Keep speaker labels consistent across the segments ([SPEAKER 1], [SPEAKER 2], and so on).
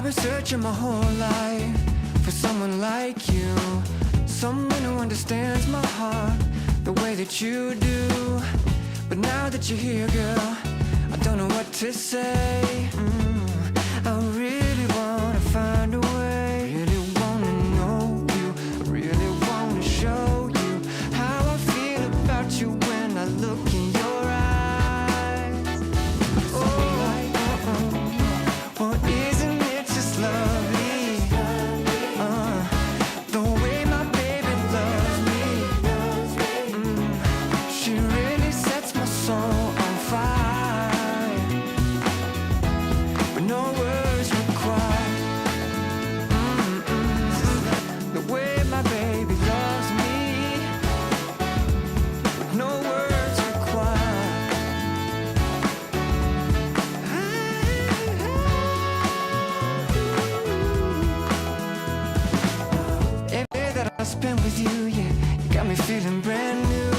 [SPEAKER 1] been searching my whole life for someone like you, someone who understands my heart the way that you do. But now that you're here, girl, I don't know what to say. I really wanna find a way, really wanna know you, I really wanna show you how I feel about you when I look in your eyes. Well, isn't it just lovely, the way my baby loves me. She really sets my soul on fire, but no words required. The way my baby loves me, with no words required. Every day that I spend with you, yeah, you got me feeling brand new.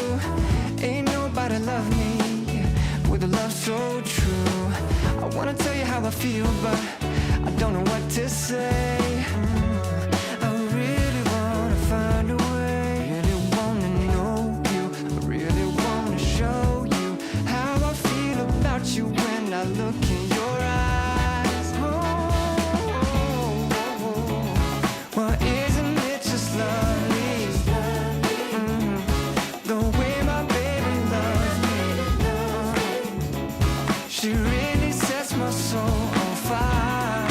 [SPEAKER 1] Ain't nobody love me, yeah, with a love so true. I wanna tell you how I feel, but I don't know what to say. I really wanna find a way, really wanna know you, I really wanna show you how I feel about you when I look in your eyes. Well, isn't it just lovely, the way my baby loves me. She really sets my soul on fire,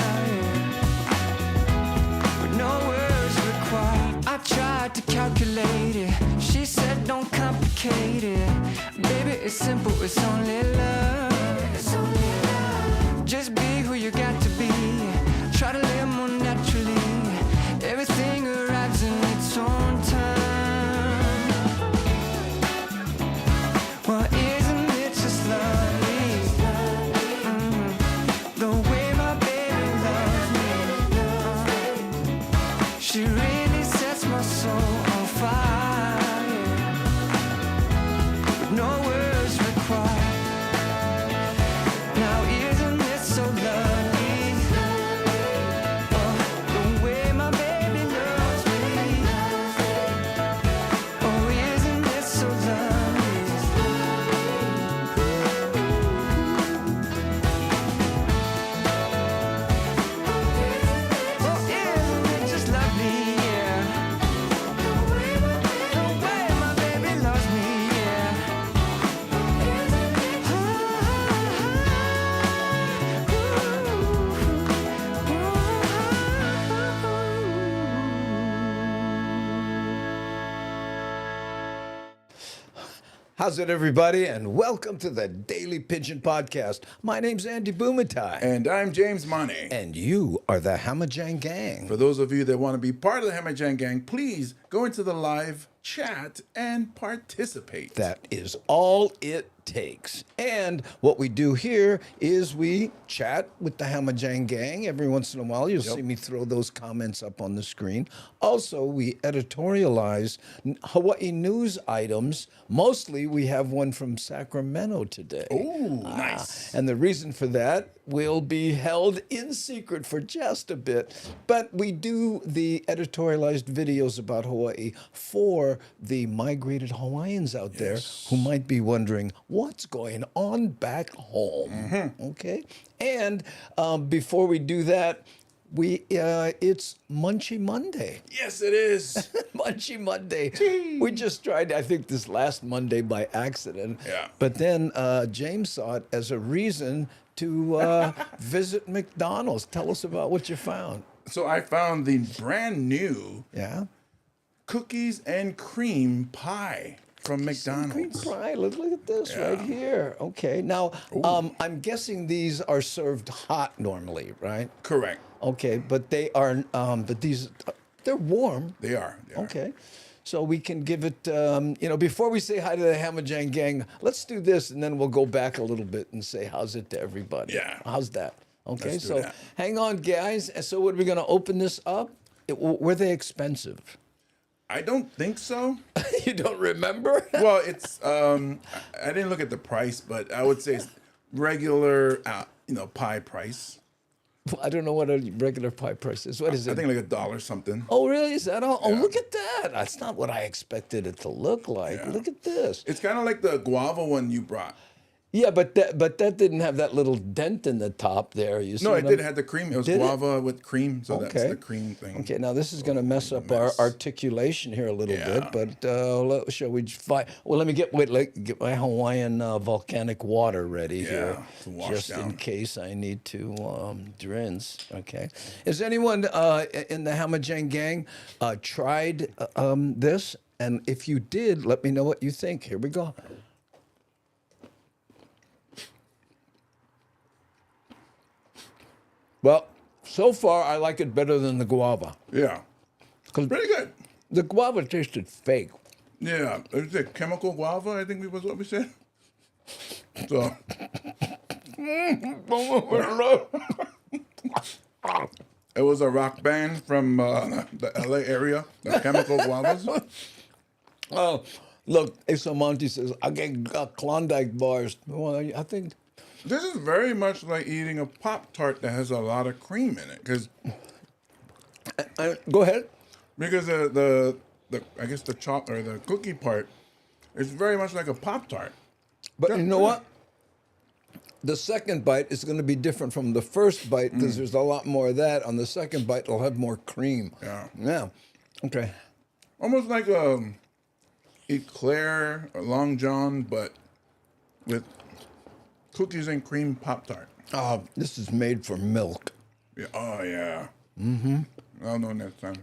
[SPEAKER 1] with no words required. I tried to calculate it, she said don't complicate it. Baby, it's simple, it's only love. Just be who you got to be, try to live more naturally. Everything arrives in its own time. Well, isn't it just lovely, the way my baby loves me. She really sets my soul on fire, with no words required. Now isn't it so lovely, the way my baby loves me. Oh, isn't it so lovely. Oh, isn't it just lovely, yeah, the way my baby loves me, yeah.
[SPEAKER 2] How's it, everybody? And welcome to the Daily Pidgin Podcast. My name's Andy Bumatai.
[SPEAKER 3] And I'm James Mane.
[SPEAKER 2] And you are the Hamajang Gang.
[SPEAKER 3] For those of you that want to be part of the Hamajang Gang, please go into the live chat and participate.
[SPEAKER 2] That is all it takes. And what we do here is we chat with the Hamajang Gang. Every once in a while, you'll see me throw those comments up on the screen. Also, we editorialize Hawaii news items. Mostly, we have one from Sacramento today.
[SPEAKER 3] Ooh, nice.
[SPEAKER 2] And the reason for that will be held in secret for just a bit. But we do the editorialized videos about Hawaii for the migrated Hawaiians out there who might be wondering, what's going on back home? Okay? And before we do that, it's Munchie Monday.
[SPEAKER 3] Yes, it is.
[SPEAKER 2] Munchie Monday. We just tried, I think, this last Monday by accident.
[SPEAKER 3] Yeah.
[SPEAKER 2] But then James saw it as a reason to visit McDonald's. Tell us about what you found.
[SPEAKER 3] So I found the brand new cookies and cream pie from McDonald's.
[SPEAKER 2] Cream pie. Look at this right here. Okay. Now, I'm guessing these are served hot normally, right?
[SPEAKER 3] Correct.
[SPEAKER 2] Okay, but they are. But these, they're warm.
[SPEAKER 3] They are.
[SPEAKER 2] Okay. So we can give it, before we say hi to the Hamajang Gang, let's do this, and then we'll go back a little bit and say how's it to everybody.
[SPEAKER 3] Yeah.
[SPEAKER 2] How's that? Okay,
[SPEAKER 3] Let's do
[SPEAKER 2] so
[SPEAKER 3] that.
[SPEAKER 2] hang on, guys. And so what are we going to open this up? Were they expensive?
[SPEAKER 3] I don't think so.
[SPEAKER 2] You don't remember?
[SPEAKER 3] Well, it's, I didn't look at the price, but I would say it's regular, pie price.
[SPEAKER 2] I don't know what a regular pie price is. What is
[SPEAKER 3] I
[SPEAKER 2] it?
[SPEAKER 3] think like $1 something.
[SPEAKER 2] Oh, really? Is that all? Oh,
[SPEAKER 3] Yeah.
[SPEAKER 2] look at that. That's not what I expected it to look like.
[SPEAKER 3] Yeah.
[SPEAKER 2] Look at this.
[SPEAKER 3] It's kind of like the guava one you brought.
[SPEAKER 2] Yeah, but that didn't have that little dent in the top there. You see
[SPEAKER 3] No,
[SPEAKER 2] what
[SPEAKER 3] it did have the cream. It was
[SPEAKER 2] Did it?
[SPEAKER 3] guava with cream, so that's
[SPEAKER 2] Okay.
[SPEAKER 3] the cream thing.
[SPEAKER 2] Okay, now this is going to mess up our articulation here a little
[SPEAKER 3] Yeah.
[SPEAKER 2] bit, but shall we find? Well, let me get my Hawaiian volcanic water ready here,
[SPEAKER 3] to wash
[SPEAKER 2] just in
[SPEAKER 3] down.
[SPEAKER 2] case I need to rinse. Okay, is anyone in the Hamajang gang tried this? And if you did, let me know what you think. Here we go. Well, so far I like it better than the guava.
[SPEAKER 3] Yeah.
[SPEAKER 2] 'Cause
[SPEAKER 3] Pretty good.
[SPEAKER 2] the guava tasted fake.
[SPEAKER 3] Yeah. It was a chemical guava, I think was what we said. So. It was a rock band from the LA area, the Chemical Guavas.
[SPEAKER 2] Oh, look, Monty says, I get Klondike bars. Well, I think...
[SPEAKER 3] This is very much like eating a Pop-Tart that has a lot of cream in it.
[SPEAKER 2] Go ahead.
[SPEAKER 3] Because the I guess the chocolate or the cookie part is very much like a Pop-Tart.
[SPEAKER 2] But
[SPEAKER 3] Yeah,
[SPEAKER 2] you know
[SPEAKER 3] yeah.
[SPEAKER 2] what? The second bite is going to be different from the first bite because there's a lot more of that. On the second bite, it'll have more cream.
[SPEAKER 3] Yeah.
[SPEAKER 2] Yeah. Okay.
[SPEAKER 3] Almost like a eclair, a Long John, but with cookies and cream Pop-Tart.
[SPEAKER 2] This is made for milk.
[SPEAKER 3] Yeah. Oh, yeah. Mm-hmm. I'll know next time.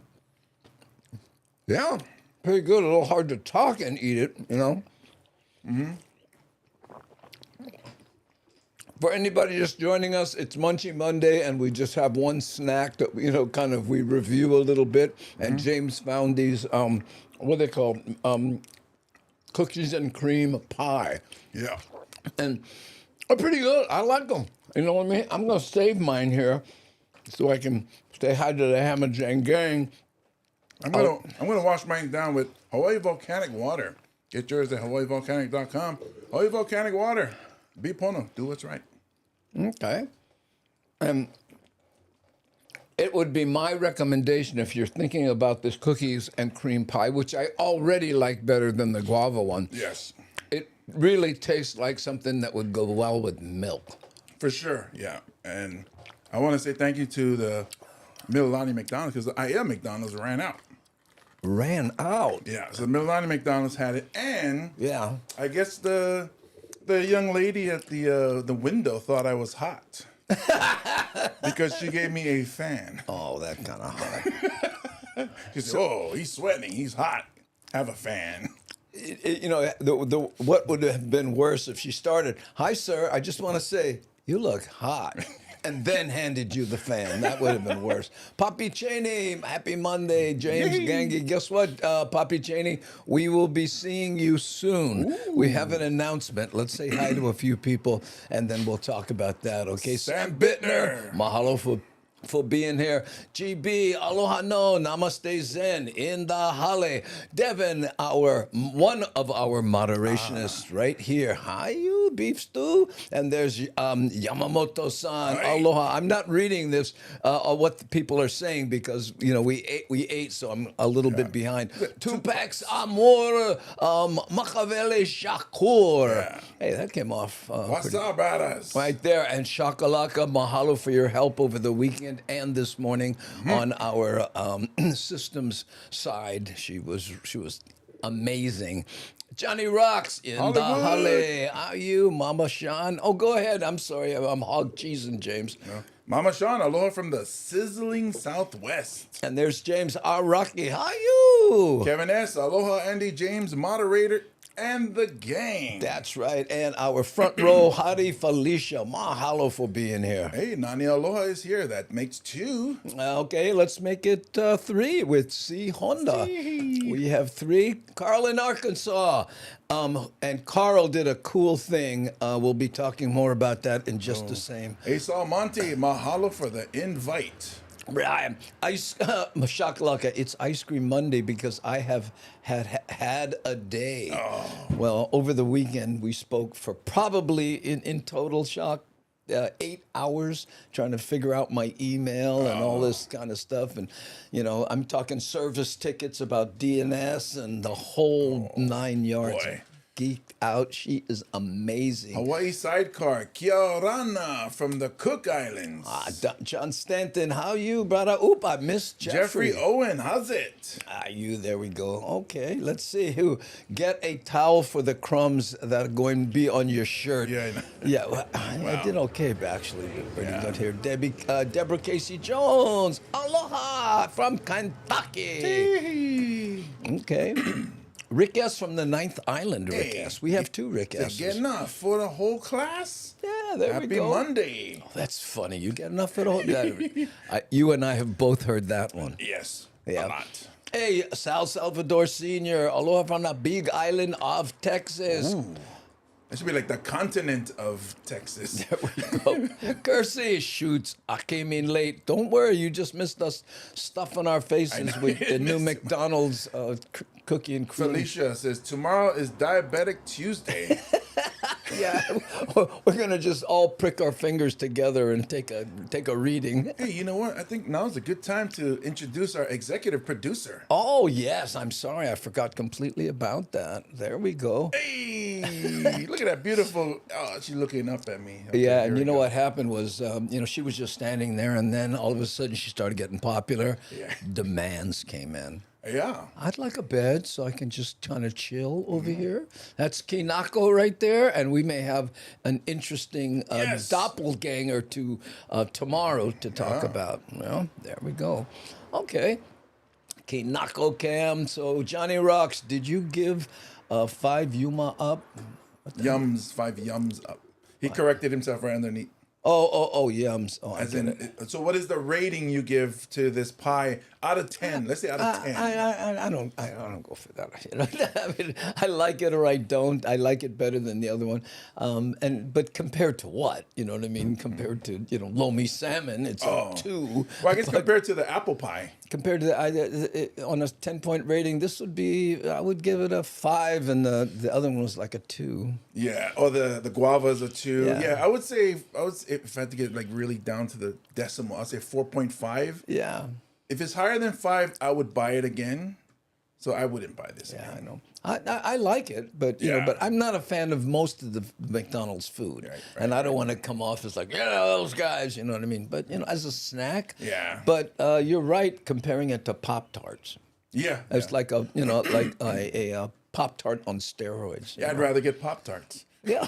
[SPEAKER 2] Yeah. Pretty good. A little hard to talk and eat it, you know? Mm-hmm. For anybody just joining us, it's Munchie Monday, and we just have one snack that, you know, kind of we review a little bit. And James found these, what are they called? Cookies and cream pie.
[SPEAKER 3] Yeah.
[SPEAKER 2] And they're pretty good. I like them. You know what I mean? I'm going to save mine here so I can say hi to the Hamajang gang.
[SPEAKER 3] I'm gonna wash mine down with Hawaii volcanic water. Get yours at hawaiivolcanic.com. Hawaii volcanic water. Be pono. Do what's right.
[SPEAKER 2] Okay. And it would be my recommendation if you're thinking about this cookies and cream pie, which I already like better than the guava one.
[SPEAKER 3] Yes.
[SPEAKER 2] It really tastes like something that would go well with milk.
[SPEAKER 3] For sure. Yeah. And I want to say thank you to the Mililani McDonald's because the IM McDonald's ran out.
[SPEAKER 2] Ran out.
[SPEAKER 3] Yeah. So Mililani McDonald's had it, and
[SPEAKER 2] Yeah.
[SPEAKER 3] I guess the young lady at the window thought I was hot because she gave me a fan.
[SPEAKER 2] Oh, that kind of hot.
[SPEAKER 3] She said, "Oh, he's sweating. He's hot. Have a fan."
[SPEAKER 2] You know, what would have been worse if she started, "Hi, sir, I just want to say, you look hot," and then handed you the fan. That would have been worse. Papi Cheney, happy Monday. James Gangi, guess what, Papi Cheney? We will be seeing you soon.
[SPEAKER 3] Ooh.
[SPEAKER 2] We have an announcement. Let's say hi to a few people, and then we'll talk about that, okay?
[SPEAKER 3] Sam Bittner.
[SPEAKER 2] Mahalo for being here. GB, aloha no, namaste zen, in the hale. Devin, one of our moderationists right here. Hi, you beef stew. And there's Yamamoto-san,
[SPEAKER 3] Hi.
[SPEAKER 2] aloha. I'm not reading this, what the people are saying because, you know, we ate, so I'm a little bit behind. Tupacs Amor, Makavele Shakur.
[SPEAKER 3] Yeah.
[SPEAKER 2] Hey, that came off
[SPEAKER 3] What's up, brothers?
[SPEAKER 2] right there. And Shakalaka, mahalo for your help over the weekend and this morning on our systems side. She was amazing. Johnny Rocks in the
[SPEAKER 3] Hollywood.
[SPEAKER 2] hale. Are you, Mama Sean? Oh, go ahead. I'm sorry. I'm hog cheesing, James.
[SPEAKER 3] Mama Sean, aloha from the sizzling Southwest.
[SPEAKER 2] And there's James R. Rocky. How you?
[SPEAKER 3] Kevin S., aloha, Andy James, moderator, and the gang.
[SPEAKER 2] That's right. And our front row, Hari Felicia. Mahalo for being here.
[SPEAKER 3] Hey, Nani Aloha is here. That makes 2.
[SPEAKER 2] Okay, let's make it 3 with C Honda. We have 3. Carl in Arkansas. And Carl did a cool thing. We'll be talking more about that in just the same.
[SPEAKER 3] Esau Monte, mahalo for the invite.
[SPEAKER 2] Right. Shakalaka, it's Ice Cream Monday because I have had a day. Well, over the weekend, we spoke for probably, in total, Shock, 8 hours trying to figure out my email and all this kind of stuff. And, I'm talking service tickets about DNS and the whole 9 yards.
[SPEAKER 3] boy.
[SPEAKER 2] Geeked out. She is amazing.
[SPEAKER 3] Hawaii sidecar, Kia Orana from the Cook Islands.
[SPEAKER 2] John Stanton, how you, brother? Oop, I missed
[SPEAKER 3] Jeffrey Owen, how's it?
[SPEAKER 2] There we go. Okay, let's see who. Get a towel for the crumbs that are going to be on your shirt.
[SPEAKER 3] Yeah, I know.
[SPEAKER 2] Yeah, well, I did okay, actually. Pretty good here. Deborah Casey Jones, aloha from Kentucky. Okay. Rick S. from the Ninth Island, Rick S. We have 2 Rick
[SPEAKER 3] Is
[SPEAKER 2] S's.
[SPEAKER 3] it enough for the whole class?
[SPEAKER 2] Yeah, there we
[SPEAKER 3] Happy
[SPEAKER 2] go.
[SPEAKER 3] Monday.
[SPEAKER 2] Oh, that's funny. You get enough at all? You and I have both heard that one.
[SPEAKER 3] Yes,
[SPEAKER 2] Yeah.
[SPEAKER 3] a lot.
[SPEAKER 2] Hey, Sal Salvador Sr., aloha from the big island of Texas.
[SPEAKER 3] Ooh. It should be like the continent of Texas.
[SPEAKER 2] There we go. Kersey shoots. I came in late. Don't worry, you just missed us stuffing our faces with the new McDonald's cookie and cream.
[SPEAKER 3] Felicia says, tomorrow is Diabetic Tuesday.
[SPEAKER 2] Yeah, we're gonna just all prick our fingers together and take a reading.
[SPEAKER 3] Hey, you know what? I think now's a good time to introduce our executive producer.
[SPEAKER 2] Oh yes, I'm sorry, I forgot completely about that. There we go.
[SPEAKER 3] Hey, look at that beautiful. Oh, she's looking up at me. Okay,
[SPEAKER 2] Yeah,
[SPEAKER 3] here
[SPEAKER 2] and
[SPEAKER 3] we
[SPEAKER 2] you know
[SPEAKER 3] go.
[SPEAKER 2] what happened was, she was just standing there, and then all of a sudden she started getting popular.
[SPEAKER 3] Yeah.
[SPEAKER 2] Demands came in.
[SPEAKER 3] Yeah.
[SPEAKER 2] I'd like a bed so I can just kind of chill over here. That's Kinako right there, and we may have an interesting
[SPEAKER 3] Yes.
[SPEAKER 2] doppelganger to tomorrow to talk about. Well, there we go. Okay. Kinako Cam. So, Johnny Rocks, did you give 5 Yuma up?
[SPEAKER 3] Yums, 5 yums up. He corrected himself right underneath.
[SPEAKER 2] Oh, yums. Oh, I
[SPEAKER 3] As
[SPEAKER 2] get
[SPEAKER 3] in,
[SPEAKER 2] it.
[SPEAKER 3] so what is the rating you give to this pie out of 10? Let's say out of 10.
[SPEAKER 2] I don't go for that. I mean, I like it or I don't. I like it better than the other one. But compared to what? You know what I mean? Compared to lomi salmon, it's a 2.
[SPEAKER 3] Well, I guess compared to the apple pie.
[SPEAKER 2] Compared to on a 10-point rating, this would be, I would give it a 5, and the other one was like a 2.
[SPEAKER 3] Yeah, or the guava is a 2.
[SPEAKER 2] Yeah.
[SPEAKER 3] Yeah, I would say if I had to get like really down to the decimal, I'd say 4.5.
[SPEAKER 2] Yeah.
[SPEAKER 3] If it's higher than 5, I would buy it again. So I wouldn't buy this
[SPEAKER 2] Yeah, I
[SPEAKER 3] again.
[SPEAKER 2] know. I like it, but
[SPEAKER 3] Yeah.
[SPEAKER 2] but I'm not a fan of most of the McDonald's food, and I don't want to come off as like those guys, you know what I mean? But as a snack,
[SPEAKER 3] Yeah.
[SPEAKER 2] But you're right comparing it to Pop Tarts.
[SPEAKER 3] Yeah.
[SPEAKER 2] It's like a Pop Tart on steroids.
[SPEAKER 3] Yeah, I'd rather get Pop-Tarts.
[SPEAKER 2] Yeah.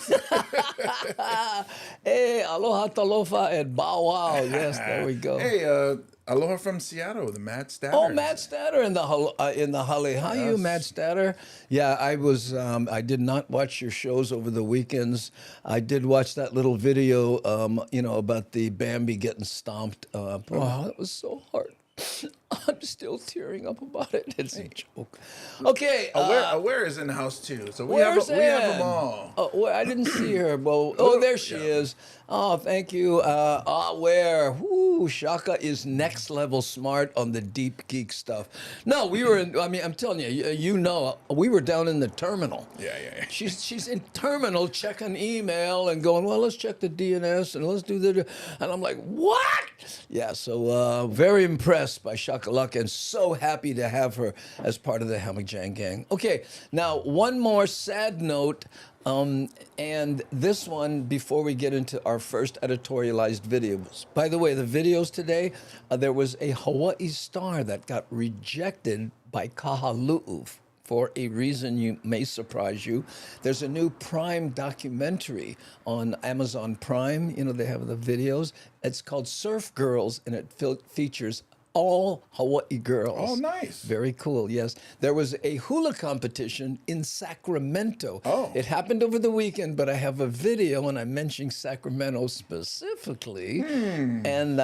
[SPEAKER 2] Hey, aloha talofa and bow wow. Yes, there we go.
[SPEAKER 3] Hey, aloha from Seattle, the Matt Statter.
[SPEAKER 2] Oh, Matt Statter in the Hale. How you, Matt Statter? Yeah, I was. I did not watch your shows over the weekends. I did watch that little video, about the Bambi getting stomped. Wow, that was so hard. I'm still tearing up about it. It's a joke. Okay.
[SPEAKER 3] Aware is in the house too, so we have them all.
[SPEAKER 2] Oh, well, I didn't see her. Well, there she is. Oh, thank you. Where? Whoo, Shaka is next level smart on the deep geek stuff. No, we were in, I'm telling you, we were down in the terminal.
[SPEAKER 3] Yeah.
[SPEAKER 2] She's in terminal checking email and going, well, let's check the DNS and let's do the, and I'm like, what? Yeah, so very impressed by Shakalaka and so happy to have her as part of the Hammock Jang Gang. Okay, now one more sad note. And this one, before we get into our first editorialized videos. By the way, the videos today, there was a Hawaii star that got rejected by Kahalu for a reason you may surprise you. There's a new Prime documentary on Amazon Prime. They have the videos. It's called Surf Girls, and it features all Hawaii girls.
[SPEAKER 3] Oh, nice.
[SPEAKER 2] Very cool, yes. There was a hula competition in Sacramento.
[SPEAKER 3] Oh.
[SPEAKER 2] It happened over the weekend, but I have a video and I'm mentioning Sacramento specifically. And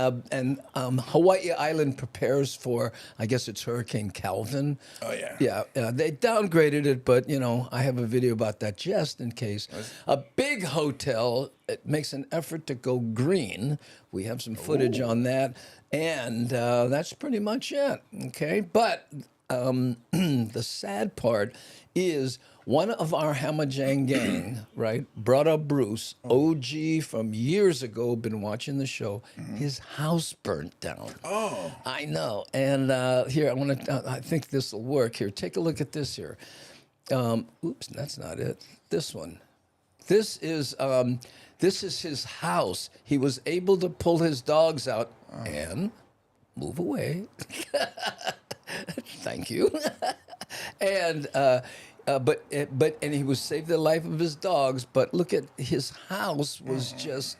[SPEAKER 2] Hawaii Island prepares for, I guess it's Hurricane Calvin.
[SPEAKER 3] Oh, yeah.
[SPEAKER 2] Yeah, they downgraded it, but, I have a video about that just in case. A big hotel, it makes an effort to go green. We have some footage on that. And that's pretty much it, okay? But the sad part is one of our Hamajang gang, right, brother Bruce, OG from years ago, been watching the show. His house burnt down.
[SPEAKER 3] Oh.
[SPEAKER 2] I know. And here, I think this will work. Here, take a look at this here. Oops, that's not it. This one. This is his house. He was able to pull his dogs out and move away. Thank you. And and he was saved the life of his dogs. But look at his house was just.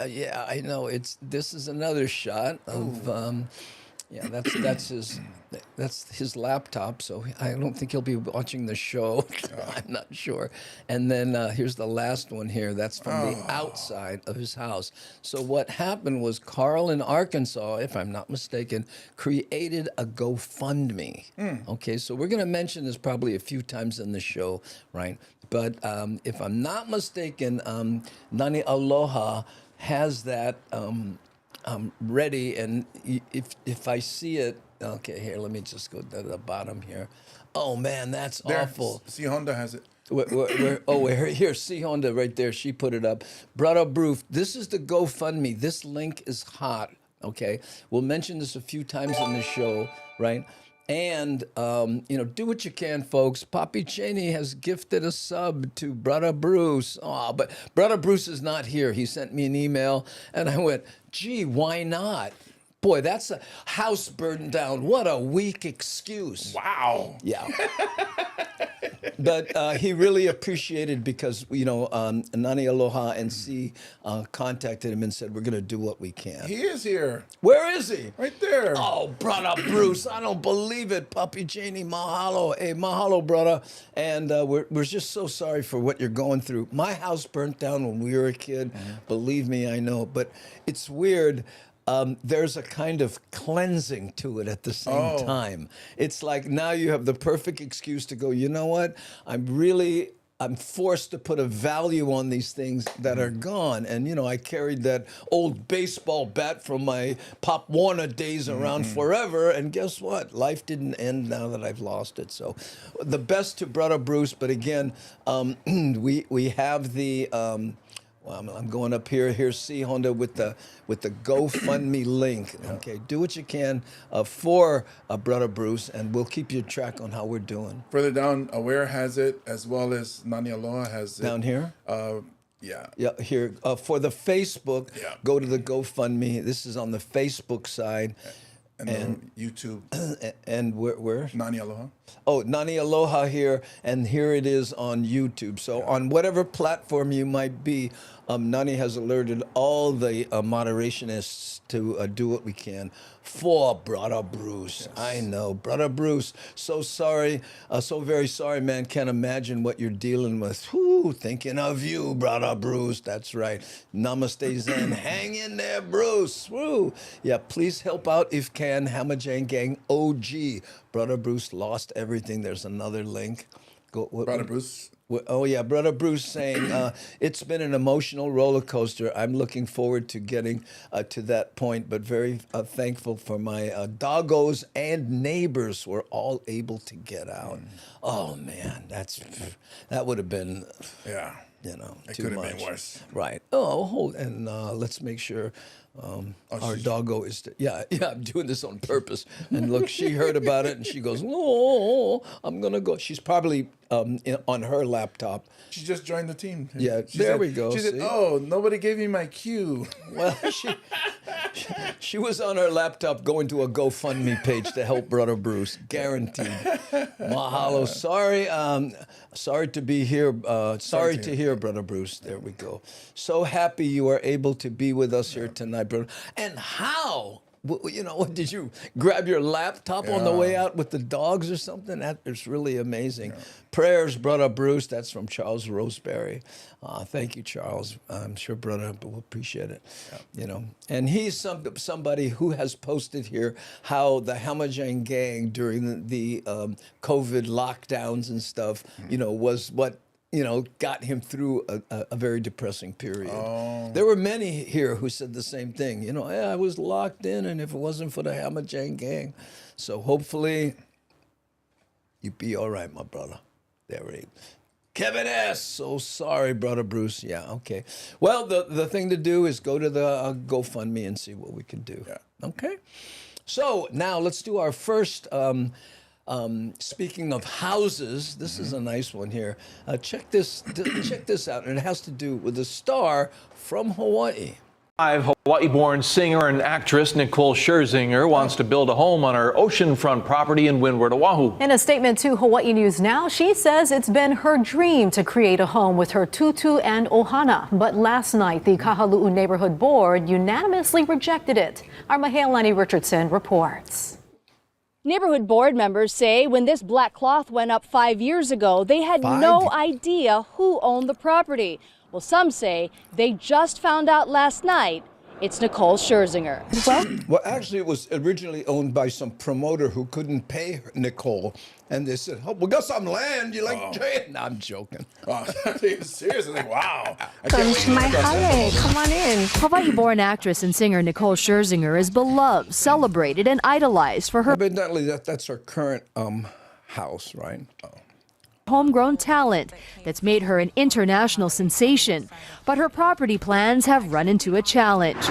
[SPEAKER 2] Yeah, I know. This is another shot of. Yeah, that's his laptop. So I don't think he'll be watching the show. I'm not sure. And then here's the last one here. That's from the outside of his house. So what happened was Carl in Arkansas, if I'm not mistaken, created a GoFundMe. Okay, so we're going to mention this probably a few times in the show, right? But if I'm not mistaken, Nani Aloha has that. Ready, and if I see it, okay, here, let me just go to the bottom here. Oh man, that's awful.
[SPEAKER 3] See, Honda has it.
[SPEAKER 2] Here, see Honda right there. She put it up. Brother Bruce, this is the GoFundMe. This link is hot. Okay, we'll mention this a few times in the show, right? And, do what you can, folks. Poppy Cheney has gifted a sub to Brother Bruce. Oh, but Brother Bruce is not here. He sent me an email, and I went, gee, why not? Boy, that's a house burned down. What a weak excuse.
[SPEAKER 3] Wow.
[SPEAKER 2] Yeah. But he really appreciated because, Nani Aloha and C contacted him and said, we're going to do what we can.
[SPEAKER 3] He is here.
[SPEAKER 2] Where is he?
[SPEAKER 3] Right there.
[SPEAKER 2] Oh, brother Bruce, I don't believe it. Papi Janie, mahalo. Hey, mahalo, brother. And we're just so sorry for what you're going through. My house burnt down when we were a kid. Believe me, I know. But it's weird. There's a kind of cleansing to it at the same time. It's like now you have the perfect excuse to go, you know what? I'm forced to put a value on these things that are gone. And, I carried that old baseball bat from my Pop Warner days around forever. And guess what? Life didn't end now that I've lost it. So the best to Brother Bruce. But again, we have the... I'm going up here. Here's C Honda with the GoFundMe link. Okay, do what you can for Brother Bruce, and we'll keep you track on how we're doing.
[SPEAKER 3] Further down, Aware has it, as well as Nani Aloha has it.
[SPEAKER 2] Down here?
[SPEAKER 3] Yeah.
[SPEAKER 2] Yeah, here. For the Facebook,
[SPEAKER 3] Yeah.
[SPEAKER 2] go to the GoFundMe. This is on the Facebook side.
[SPEAKER 3] And YouTube.
[SPEAKER 2] And where?
[SPEAKER 3] Nani Aloha.
[SPEAKER 2] Oh, Nani Aloha here, and here it is on YouTube. So on whatever platform you might be, Nani has alerted all the moderationists to do what we can for Brother Bruce. Yes. I know, Brother Bruce, so sorry, so very sorry, man. Can't imagine what you're dealing with. Whew, thinking of you, Brother Bruce. That's right. Namaste Zen. Hang in there, Bruce. Woo. Yeah, please help out if can. Hamajang Gang OG. Brother Bruce lost everything. There's another link.
[SPEAKER 3] Brother Bruce.
[SPEAKER 2] Oh, yeah. Brother Bruce saying, it's been an emotional roller coaster. I'm looking forward to getting to that point, but very thankful for my doggos and neighbors who were all able to get out. Oh, man, that would have been,
[SPEAKER 3] It
[SPEAKER 2] too
[SPEAKER 3] could have
[SPEAKER 2] much.
[SPEAKER 3] been worse.
[SPEAKER 2] Right. And let's make sure our doggo is... I'm doing this on purpose. And look, she heard about it, and she goes, oh, I'm going to go. She's probably on her laptop.
[SPEAKER 3] She just joined the team.
[SPEAKER 2] Yeah, we go.
[SPEAKER 3] She said, oh, nobody gave me my cue.
[SPEAKER 2] Well, she was on her laptop going to a GoFundMe page to help Brother Bruce. Guaranteed. Mahalo. Sorry to be here. Sorry to hear, Brother Bruce. There we go. So happy you are able to be with us here tonight, brother. And how? Did you grab your laptop on the way out with the dogs or something? That is really amazing. Yeah. Prayers, Brother Bruce. That's from Charles Roseberry. Thank you, Charles. I'm sure Brother will appreciate it. Yeah. And he's somebody who has posted here how the Hamajang Gang during the COVID lockdowns and stuff, was what got him through a very depressing period. Oh. There were many here who said the same thing. I was locked in, and if it wasn't for the Hamajang Gang. So hopefully you'd be all right, my brother. There we go. Kevin S. So sorry, brother Bruce. Yeah, okay. Well, the thing to do is go to the GoFundMe and see what we can do.
[SPEAKER 3] Yeah.
[SPEAKER 2] Okay. So now let's do our first. Speaking of houses, this is a nice one here. Check this out, and it has to do with a star from Hawaii.
[SPEAKER 4] Hawaii-born singer and actress Nicole Scherzinger wants to build a home on her oceanfront property in Windward, Oahu.
[SPEAKER 5] In a statement to Hawaii News Now, she says it's been her dream to create a home with her tutu and ohana. But last night, the Kahalu Neighborhood Board unanimously rejected it. Our Mahealani Richardson reports.
[SPEAKER 6] Neighborhood board members say when this black cloth went up 5 years ago, they had no idea who owned the property. Well, some say they just found out last night it's Nicole Scherzinger.
[SPEAKER 2] Well, actually, it was originally owned by some promoter who couldn't pay Nicole. And they said, oh, we got some land. You like trading? No, I'm joking.
[SPEAKER 3] Seriously, like, wow.
[SPEAKER 5] Come on in.
[SPEAKER 6] Hawaii-born actress and singer Nicole Scherzinger is beloved, celebrated, and idolized for her
[SPEAKER 2] Evidently, that's her current house, right?
[SPEAKER 6] homegrown talent that's made her an international sensation. But her property plans have run into a challenge.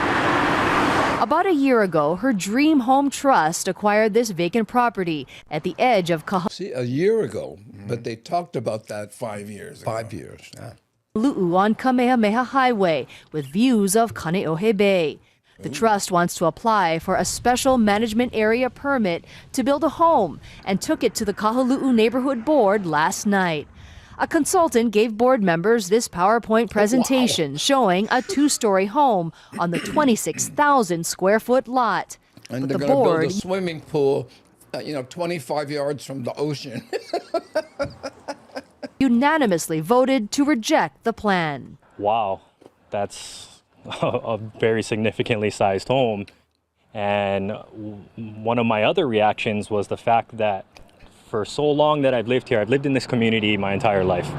[SPEAKER 6] About a year ago, her Dream Home Trust acquired this vacant property at the edge of Kahalu.
[SPEAKER 2] See, a year ago, but they talked about that
[SPEAKER 3] 5 years ago.
[SPEAKER 2] 5 years. Yeah.
[SPEAKER 6] On Kamehameha Highway with views of Kaneohe Bay. The trust wants to apply for a special management area permit to build a home and took it to the Kahalu'u Neighborhood Board last night. A consultant gave board members this PowerPoint presentation showing a two-story home on the 26,000 square foot lot.
[SPEAKER 2] And
[SPEAKER 6] But
[SPEAKER 2] they're
[SPEAKER 6] the
[SPEAKER 2] going to
[SPEAKER 6] board
[SPEAKER 2] build a swimming pool, 25 yards from the ocean.
[SPEAKER 6] unanimously voted to reject the plan.
[SPEAKER 7] Wow, that's a very significantly sized home. And one of my other reactions was the fact that for so long that I've lived here, I've lived in this community my entire life.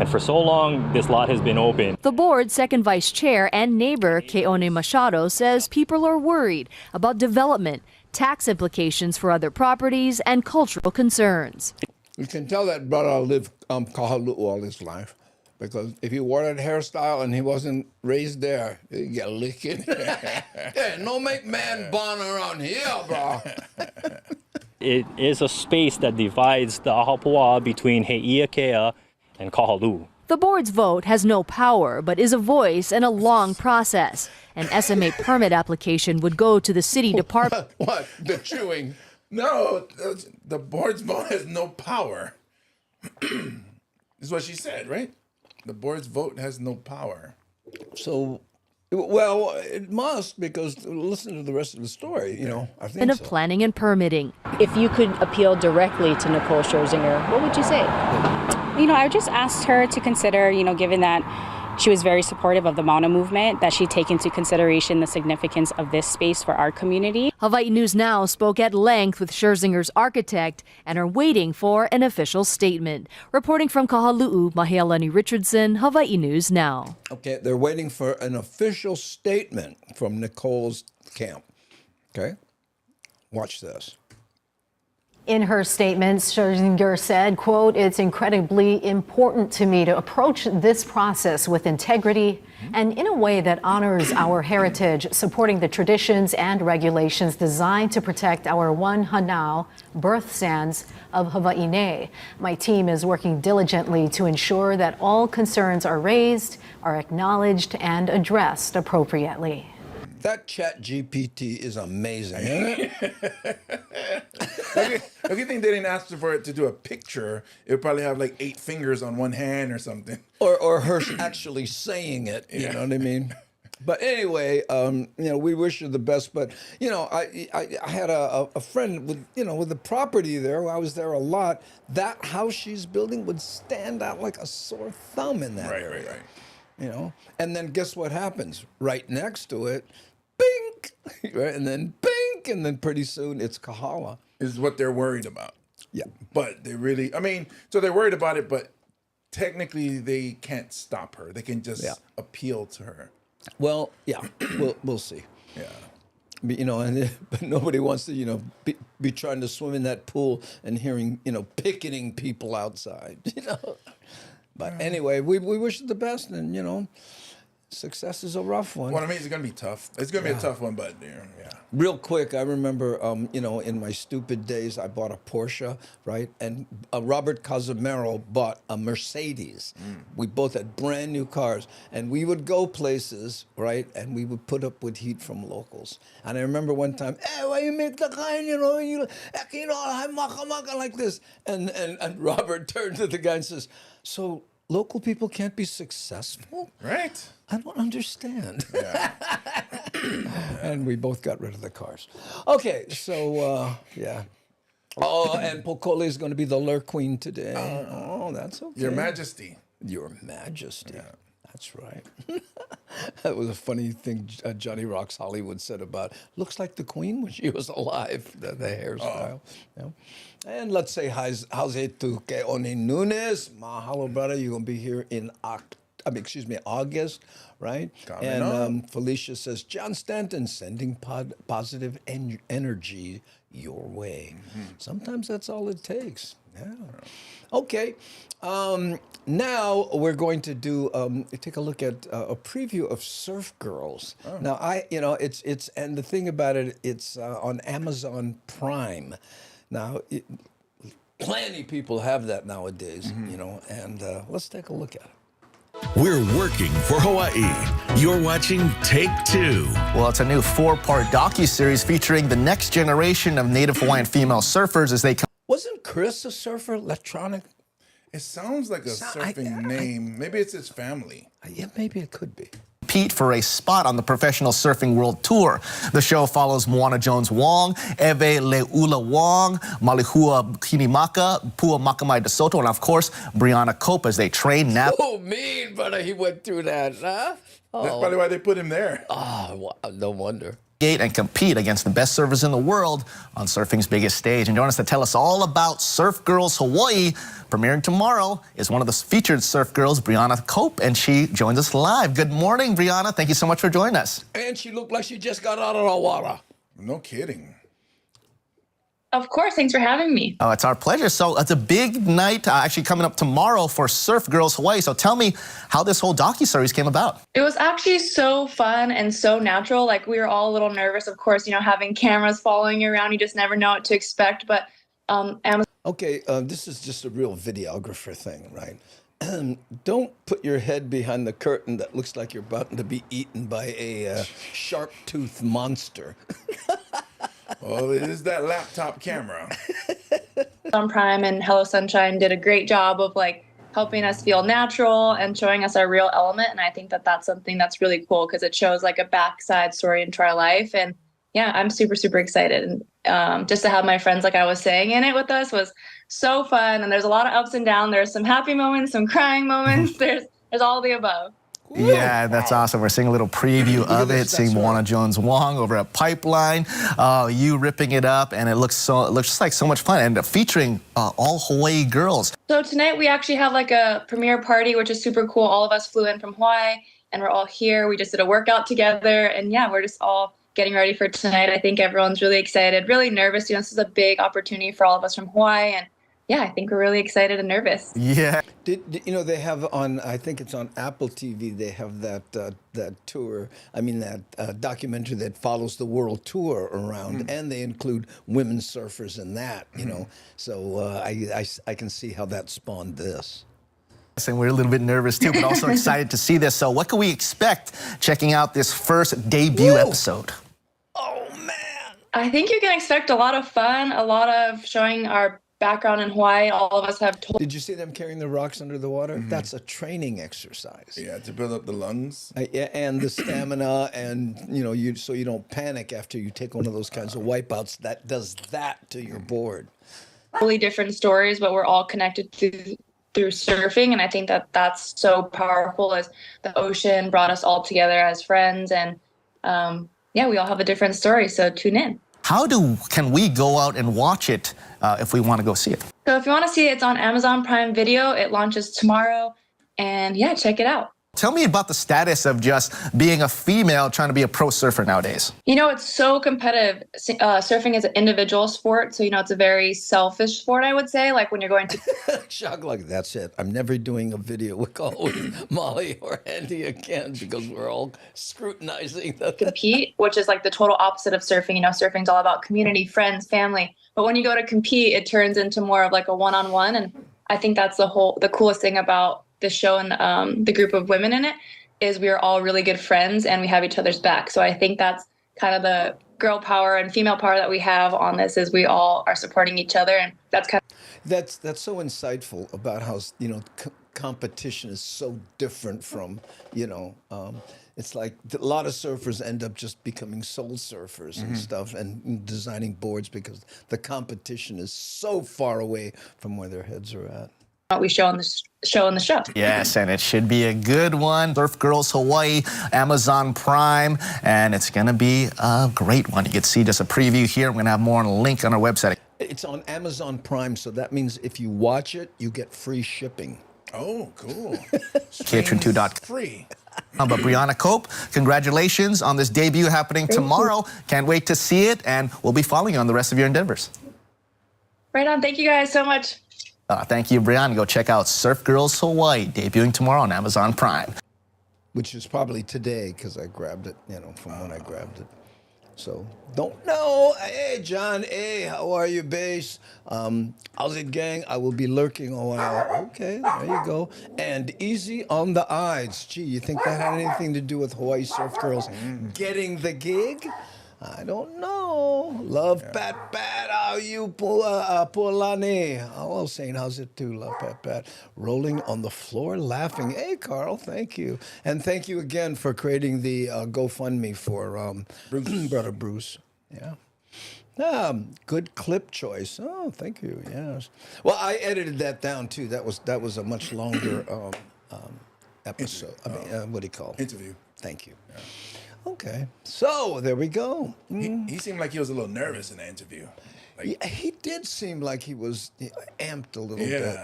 [SPEAKER 7] And for so long, this lot has been open.
[SPEAKER 6] The board's second vice chair and neighbor, Keone Machado, says people are worried about development, tax implications for other properties, and cultural concerns.
[SPEAKER 2] You can tell that brother lived Kahalu'u all his life. Because if he wore that hairstyle and he wasn't raised there, he'd get licking. Yeah, no make man born around here, bro.
[SPEAKER 7] It is a space that divides the Ahapua'a between Hei'ikea and Kahalu.
[SPEAKER 6] The board's vote has no power, but is a voice in a long process. An SMA permit application would go to the city department.
[SPEAKER 2] What? The chewing.
[SPEAKER 3] No, the board's vote has no power. Is what she said, right? The board's vote has no power.
[SPEAKER 2] So, well, it must, because listen to the rest of the story, I think
[SPEAKER 6] And of
[SPEAKER 2] so.
[SPEAKER 6] planning and permitting.
[SPEAKER 8] If you could appeal directly to Nicole Scherzinger, what would you say?
[SPEAKER 9] I just asked her to consider, given that she was very supportive of the Mauna movement, that she take into consideration the significance of this space for our community.
[SPEAKER 6] Hawaii News Now spoke at length with Scherzinger's architect and are waiting for an official statement. Reporting from Kahalu'u, Mahealani Richardson, Hawaii News Now.
[SPEAKER 2] Okay, they're waiting for an official statement from Nicole's camp. Okay? Watch this.
[SPEAKER 5] In her statement, Scherzinger said, quote, "It's incredibly important to me to approach this process with integrity and in a way that honors our heritage, supporting the traditions and regulations designed to protect our one hanau, birth sands of Hawaiʻi. My team is working diligently to ensure that all concerns are raised, are acknowledged, and addressed appropriately."
[SPEAKER 2] That chat GPT is amazing, isn't it?
[SPEAKER 3] If you think they didn't ask for it to do a picture, it would probably have like 8 fingers on one hand or something.
[SPEAKER 2] Or her actually saying it, you know what I mean? But anyway, we wish her the best. But, I had a friend with the property there. I was there a lot. That house she's building would stand out like a sore thumb in that area. Right. And then guess what happens? Right next to it, bink, right? And then bink, and then pretty soon it's Kahala.
[SPEAKER 3] Is what they're worried about.
[SPEAKER 2] Yeah.
[SPEAKER 3] But they really, so they're worried about it, but technically they can't stop her. They can just appeal to her.
[SPEAKER 2] Well, yeah, we'll see.
[SPEAKER 3] Yeah.
[SPEAKER 2] You know, but nobody wants to, be trying to swim in that pool and hearing, picketing people outside, But anyway, we wish it the best, and, success is a rough one.
[SPEAKER 3] Well, I mean, it's going to be tough. It's going to be a tough one, but, yeah.
[SPEAKER 2] Real quick, I remember, in my stupid days, I bought a Porsche, right? And Robert Casimiro bought a Mercedes. We both had brand new cars. And we would go places, right? And we would put up with heat from locals. And I remember one time, hey, why you make the kind, like this. And Robert turned to the guy and says, so local people can't be successful?
[SPEAKER 3] Right.
[SPEAKER 2] I don't understand.
[SPEAKER 3] Yeah.
[SPEAKER 2] And we both got rid of the cars. Okay, so, yeah. Oh, and Pokole is going to be the lure queen today. Oh, that's okay.
[SPEAKER 3] Your Majesty.
[SPEAKER 2] Your Majesty. Yeah. That's right. That was a funny thing Johnny Rocks Hollywood said about, looks like the queen when she was alive, the hairstyle. Yeah. And let's say, how's it to Keone Nunes? Mahalo, brother. You're going to be here in August, right? And Felicia says, John Stanton sending positive energy your way. Sometimes that's all it takes. Yeah. Okay. Now we're going to do take a look at a preview of Surf Girls. Now it's and the thing about it, it's on Amazon Prime. Now plenty people have that nowadays, and let's take a look at it.
[SPEAKER 10] We're working for Hawaii. You're watching Take Two.
[SPEAKER 11] Well, it's a new 4-part docuseries featuring the next generation of Native Hawaiian female surfers as they come.
[SPEAKER 2] Wasn't Chris a surfer, electronic?
[SPEAKER 3] It sounds like a surfing name. Maybe it's his family.
[SPEAKER 2] Yeah, maybe it could be.
[SPEAKER 11] Compete for a spot on the Professional Surfing World Tour. The show follows Moana Jones Wong, Eve Leula Wong, Malihua Kinimaka, Pua Makamai DeSoto, and of course, Brianna Cope as they train now.
[SPEAKER 2] Oh, mean, brother, he went through that, huh?
[SPEAKER 3] That's probably why they put him there.
[SPEAKER 2] Oh, no wonder.
[SPEAKER 11] And compete against the best surfers in the world on surfing's biggest stage. And join us to tell us all about Surf Girls Hawaii. Premiering tomorrow is one of the featured surf girls, Brianna Cope, and she joins us live. Good morning, Brianna. Thank you so much for joining us.
[SPEAKER 2] And she looked like she just got out of the water.
[SPEAKER 3] No kidding.
[SPEAKER 12] Of course. Thanks for having me.
[SPEAKER 11] Oh, it's our pleasure. So it's a big night actually coming up tomorrow for Surf Girls Hawaii. So tell me how this whole docuseries came about.
[SPEAKER 12] It was actually so fun and so natural. Like, we were all a little nervous, of course, having cameras following you around. You just never know what to expect. But Amazon.
[SPEAKER 2] Okay, this is just a real videographer thing, right? Don't put your head behind the curtain that looks like you're about to be eaten by a sharp-toothed monster.
[SPEAKER 3] Well, it is that laptop camera.
[SPEAKER 12] On Prime and Hello Sunshine did a great job of helping us feel natural and showing us our real element. And I think that that's something that's really cool because it shows a backside story into our life. And yeah, I'm super, super excited. And just to have my friends, like I was saying, in it with us was so fun. And there's a lot of ups and downs. There's some happy moments, some crying moments. There's all the above.
[SPEAKER 11] Yeah, that's awesome. We're seeing a little preview of it, seeing Moana Jones Wong over at Pipeline. You ripping it up, and it looks just like so much fun, and featuring all Hawaii girls.
[SPEAKER 12] So tonight we actually have a premiere party, which is super cool. All of us flew in from Hawaii, and we're all here. We just did a workout together, and yeah, we're just all getting ready for tonight. I think everyone's really excited, really nervous. This is a big opportunity for all of us from Hawaii, and yeah, I think we're really excited and nervous.
[SPEAKER 11] Yeah.
[SPEAKER 2] They have on, I think it's on Apple TV, they have that tour, that documentary that follows the world tour around, and they include women surfers in that, So I can see how that spawned this.
[SPEAKER 11] And we're a little bit nervous too, but also excited to see this. So what can we expect checking out this first debut episode?
[SPEAKER 2] Oh, man.
[SPEAKER 12] I think you can expect a lot of fun, a lot of showing our background in Hawaii. All of us have told.
[SPEAKER 2] Did you see them carrying the rocks under the water? That's a training exercise.
[SPEAKER 3] Yeah, to build up the lungs.
[SPEAKER 2] Yeah, and the stamina, and so you don't panic after you take one of those kinds of wipeouts. That does that to your board.
[SPEAKER 12] Really different stories, but we're all connected through surfing, and I think that that's so powerful. As the ocean brought us all together as friends, and yeah, we all have a different story. So tune in.
[SPEAKER 11] How can we go out and watch it if we want to go see it?
[SPEAKER 12] So if you want to see it, it's on Amazon Prime Video. It launches tomorrow. And yeah, check it out.
[SPEAKER 11] Tell me about the status of just being a female trying to be a pro surfer nowadays.
[SPEAKER 12] You know, it's so competitive. Surfing is an individual sport, so, you know, it's a very selfish sport, I would say. Like when you're going to...
[SPEAKER 2] Shock, like, that's it. I'm never doing a video with Molly or Andy again because we're all scrutinizing the...
[SPEAKER 12] compete, which is like the total opposite of surfing. You know, surfing's all about community, friends, family. But when you go to compete, it turns into more of like a one-on-one. And I think that's the coolest thing about the show and the group of women in it is we are all really good friends and we have each other's back. So I think that's kind of the girl power and female power that we have on this is we all are supporting each other. And that's kind of...
[SPEAKER 2] That's so insightful about how, you know, competition is so different from, you know, it's like a lot of surfers end up just becoming soul surfers and stuff and designing boards because the competition is so far away from where their heads are at.
[SPEAKER 12] We show on the show.
[SPEAKER 11] Yes, and it should be a good one. Surf Girls Hawaii, Amazon Prime, and it's going to be a great one. You can see just a preview here. We're going to have more on a link on our website.
[SPEAKER 2] It's on Amazon Prime, so that means if you watch it, you get free shipping.
[SPEAKER 3] Oh, cool.
[SPEAKER 11] Patreon2.com.
[SPEAKER 3] Free.
[SPEAKER 11] But Brianna Cope, congratulations on this debut happening tomorrow. Can't wait to see it, and we'll be following you on the rest of your endeavors.
[SPEAKER 12] Right on. Thank you guys so much.
[SPEAKER 11] Thank you, Brianna. Go check out Surf Girls Hawaii, debuting tomorrow on Amazon Prime.
[SPEAKER 2] Which is probably today, because I grabbed it, you know, from when I grabbed it. So, don't know. Hey, John. Hey, how are you, Base? How's it, gang? I will be lurking a while. Okay, there you go. And easy on the eyes. Gee, you think that had anything to do with Hawaii Surf Girls getting the gig? I don't know. Love Pat Pat. How you, Pualani? Oh, Saint, how's it too? Love Pat Pat. Rolling on the floor, laughing. Hey, Carl, thank you. And thank you again for creating the GoFundMe for Brother Bruce. Yeah. Good clip choice. Oh, thank you. Yes. Well, I edited that down too. That was a much longer episode. What do you call it?
[SPEAKER 3] Interview.
[SPEAKER 2] Thank you. Yeah. Okay, so there we go.
[SPEAKER 3] He seemed like he was a little nervous in the interview. Like,
[SPEAKER 2] yeah, he did seem like he was amped a little bit.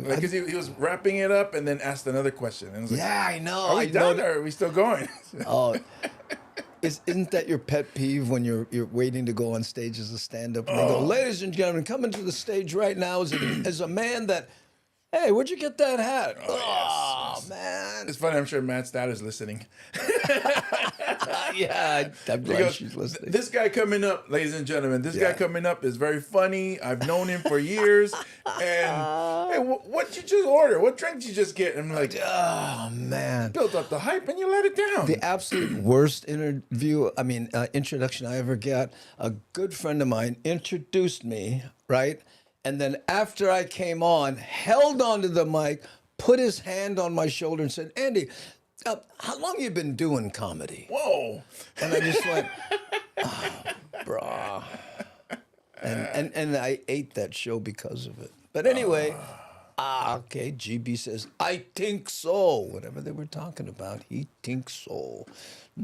[SPEAKER 3] Because he was wrapping it up and then asked another question. And like,
[SPEAKER 2] I know.
[SPEAKER 3] Are we done or are we still going?
[SPEAKER 2] Oh, isn't that your pet peeve when you're waiting to go on stage as a stand-up and they go, ladies and gentlemen, coming to the stage right now is a man that, hey, where'd you get that hat? Oh, man.
[SPEAKER 3] It's funny. I'm sure Matt Stout is listening.
[SPEAKER 2] Yeah, I'm glad she's listening.
[SPEAKER 3] This guy coming up, ladies and gentlemen, this guy coming up is very funny. I've known him for years. And, hey, what'd you just order? What drink did you just get? And I'm like,
[SPEAKER 2] oh, man.
[SPEAKER 3] Built up the hype and you let it down.
[SPEAKER 2] The absolute worst introduction I ever got, a good friend of mine introduced me, right? And then after I came on, held onto the mic, put his hand on my shoulder and said, Andy, how long you been doing comedy?
[SPEAKER 3] Whoa.
[SPEAKER 2] And I just went, oh, brah. And I ate that show because of it. But anyway, okay, GB says, I think so. Whatever they were talking about, he thinks so.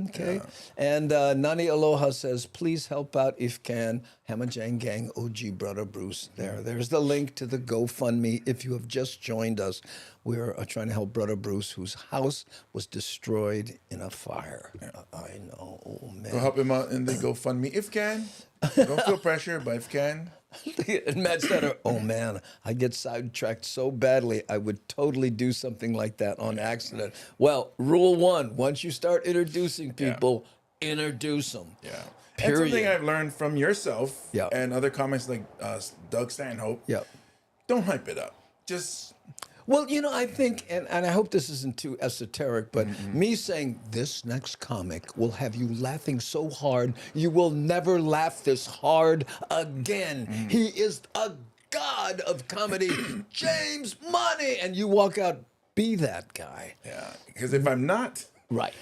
[SPEAKER 2] Okay. Yeah. And Nani Aloha says, please help out if can. Hamajang Gang, OG Brother Bruce. There's the link to the GoFundMe. If you have just joined us, we're trying to help Brother Bruce, whose house was destroyed in a fire. I know, oh, man.
[SPEAKER 3] Go help him out in the GoFundMe if can. Don't feel pressure, but if can.
[SPEAKER 2] And Matt said, oh, man, I get sidetracked so badly, I would totally do something like that on accident. Well, rule one, once you start introducing people, introduce them.
[SPEAKER 3] Yeah.
[SPEAKER 2] Period.
[SPEAKER 3] And something I've learned from yourself and other comments like Doug Stanhope, don't hype it up. Just...
[SPEAKER 2] Well, you know, I think, and I hope this isn't too esoteric, but me saying this next comic will have you laughing so hard, you will never laugh this hard again. He is a god of comedy, James Mane, and you walk out, be that guy.
[SPEAKER 3] Yeah, because if I'm not...
[SPEAKER 2] Right.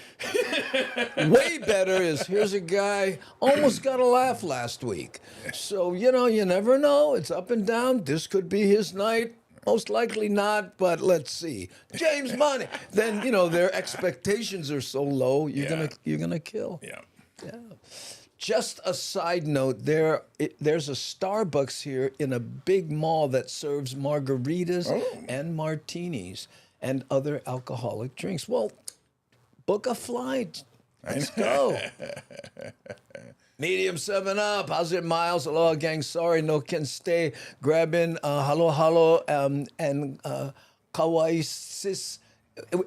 [SPEAKER 2] Way better is, here's a guy, almost got a laugh last week. So, you know, you never know. It's up and down. This could be his night. Most likely not, but let's see. James Mane. Then, you know, their expectations are so low, you're gonna kill. Yeah. Just a side note, there's a Starbucks here in a big mall that serves margaritas and martinis and other alcoholic drinks. Well, book a flight. Let's go. Medium 7-Up. How's it, Miles? Aloha, gang. Sorry, no can stay. Grabbing halo and Kawaii Sis.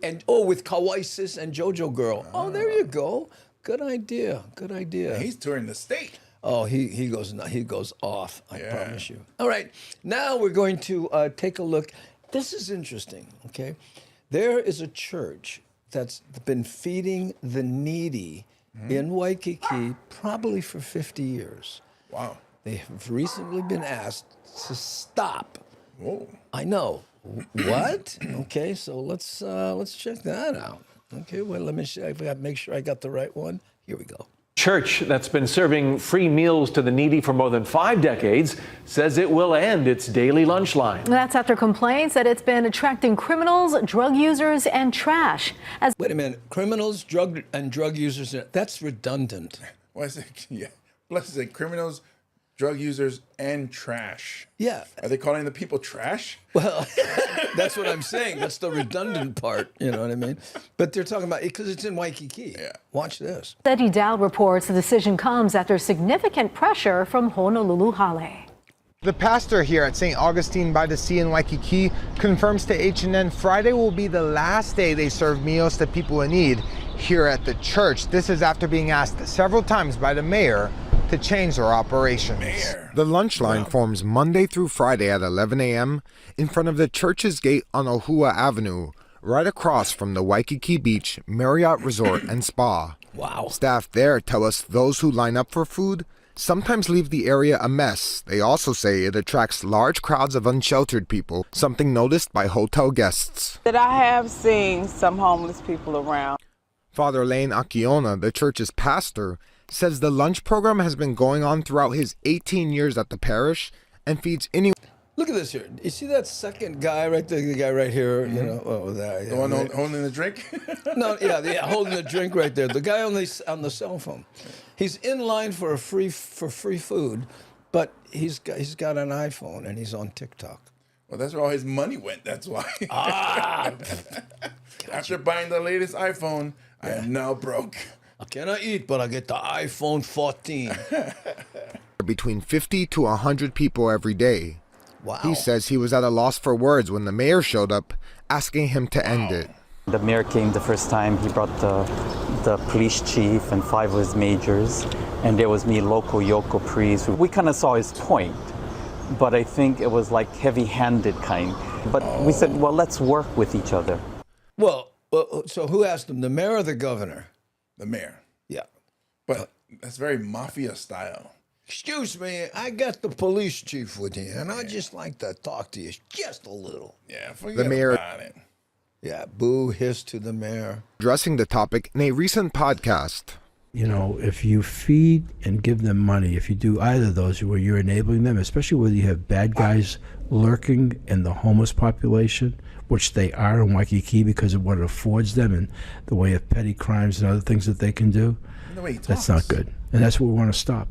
[SPEAKER 2] And with Kawaii Sis and JoJo Girl. Oh, there you go. Good idea. Good idea.
[SPEAKER 3] He's touring the state.
[SPEAKER 2] Oh, he goes off. I promise you. All right, now we're going to take a look. This is interesting. Okay, there is a church that's been feeding the needy in Waikiki probably for 50 years.
[SPEAKER 3] Wow.
[SPEAKER 2] They have recently been asked to stop.
[SPEAKER 3] Whoa.
[SPEAKER 2] I know. What? Okay, so let's check that out. Okay, well, let me make sure I got the right one. Here we go.
[SPEAKER 4] Church that's been serving free meals to the needy for more than 5 decades says it will end its daily lunch line.
[SPEAKER 5] That's after complaints that it's been attracting criminals, drug users, and trash.
[SPEAKER 2] Wait a minute, criminals, drug users, that's redundant.
[SPEAKER 3] Why is it? Yeah. Plus, is it criminals, drug users, and trash?
[SPEAKER 2] Yeah.
[SPEAKER 3] Are they calling the people trash?
[SPEAKER 2] Well, that's what I'm saying. That's the redundant part. You know what I mean? But they're talking about it because it's in Waikiki.
[SPEAKER 3] Yeah.
[SPEAKER 2] Watch this.
[SPEAKER 5] Eddie Dowd reports the decision comes after significant pressure from Honolulu Hale.
[SPEAKER 13] The pastor here at St. Augustine by the Sea in Waikiki confirms to HNN Friday will be the last day they serve meals to people in need here at the church. This is after being asked several times by the mayor to change their operations. The lunch line forms Monday through Friday at 11 a.m. in front of the church's gate on Ohua Avenue, right across from the Waikiki Beach Marriott Resort and Spa.
[SPEAKER 2] Wow.
[SPEAKER 13] Staff there tell us those who line up for food sometimes leave the area a mess. They also say it attracts large crowds of unsheltered people, something noticed by hotel guests.
[SPEAKER 14] That I have seen some homeless people around.
[SPEAKER 13] Father Lane Akiona, the church's pastor, says the lunch program has been going on throughout his 18 years at the parish and feeds anyone.
[SPEAKER 2] Look at this here. You see that second guy right there? The guy right here, you know, that.
[SPEAKER 3] The one holding the drink?
[SPEAKER 2] No, yeah, holding the drink right there. The guy on the cell phone. He's in line for free food, but he's got an iPhone and he's on TikTok.
[SPEAKER 3] Well, that's where all his money went. That's why. After buying the latest iPhone, I am now broke.
[SPEAKER 2] I cannot eat, but I get the iPhone 14.
[SPEAKER 13] Between 50 to 100 people every day.
[SPEAKER 2] Wow.
[SPEAKER 13] He says he was at a loss for words when the mayor showed up, asking him to end it.
[SPEAKER 15] The mayor came the first time. He brought the police chief and 5 of his majors, and there was me, local Yoko priest. We kind of saw his point, but I think it was like heavy-handed kind. But we said, well, let's work with each other.
[SPEAKER 2] Well, so who asked him, the mayor or the governor?
[SPEAKER 3] The mayor.
[SPEAKER 2] Yeah.
[SPEAKER 3] But that's very mafia style.
[SPEAKER 2] Excuse me, I got the police chief with you, and I'd just like to talk to you just a little.
[SPEAKER 3] Yeah, forget
[SPEAKER 13] the mayor,
[SPEAKER 3] about it.
[SPEAKER 2] Yeah, boo, hiss to the mayor.
[SPEAKER 13] Addressing the topic in a recent podcast.
[SPEAKER 16] You know, if you feed and give them money, if you do either of those where you're enabling them, especially where you have bad guys lurking in the homeless population, which they are in Waikiki because of what it affords them and the way of petty crimes and other things that they can do, that's not good. And that's what we want to stop.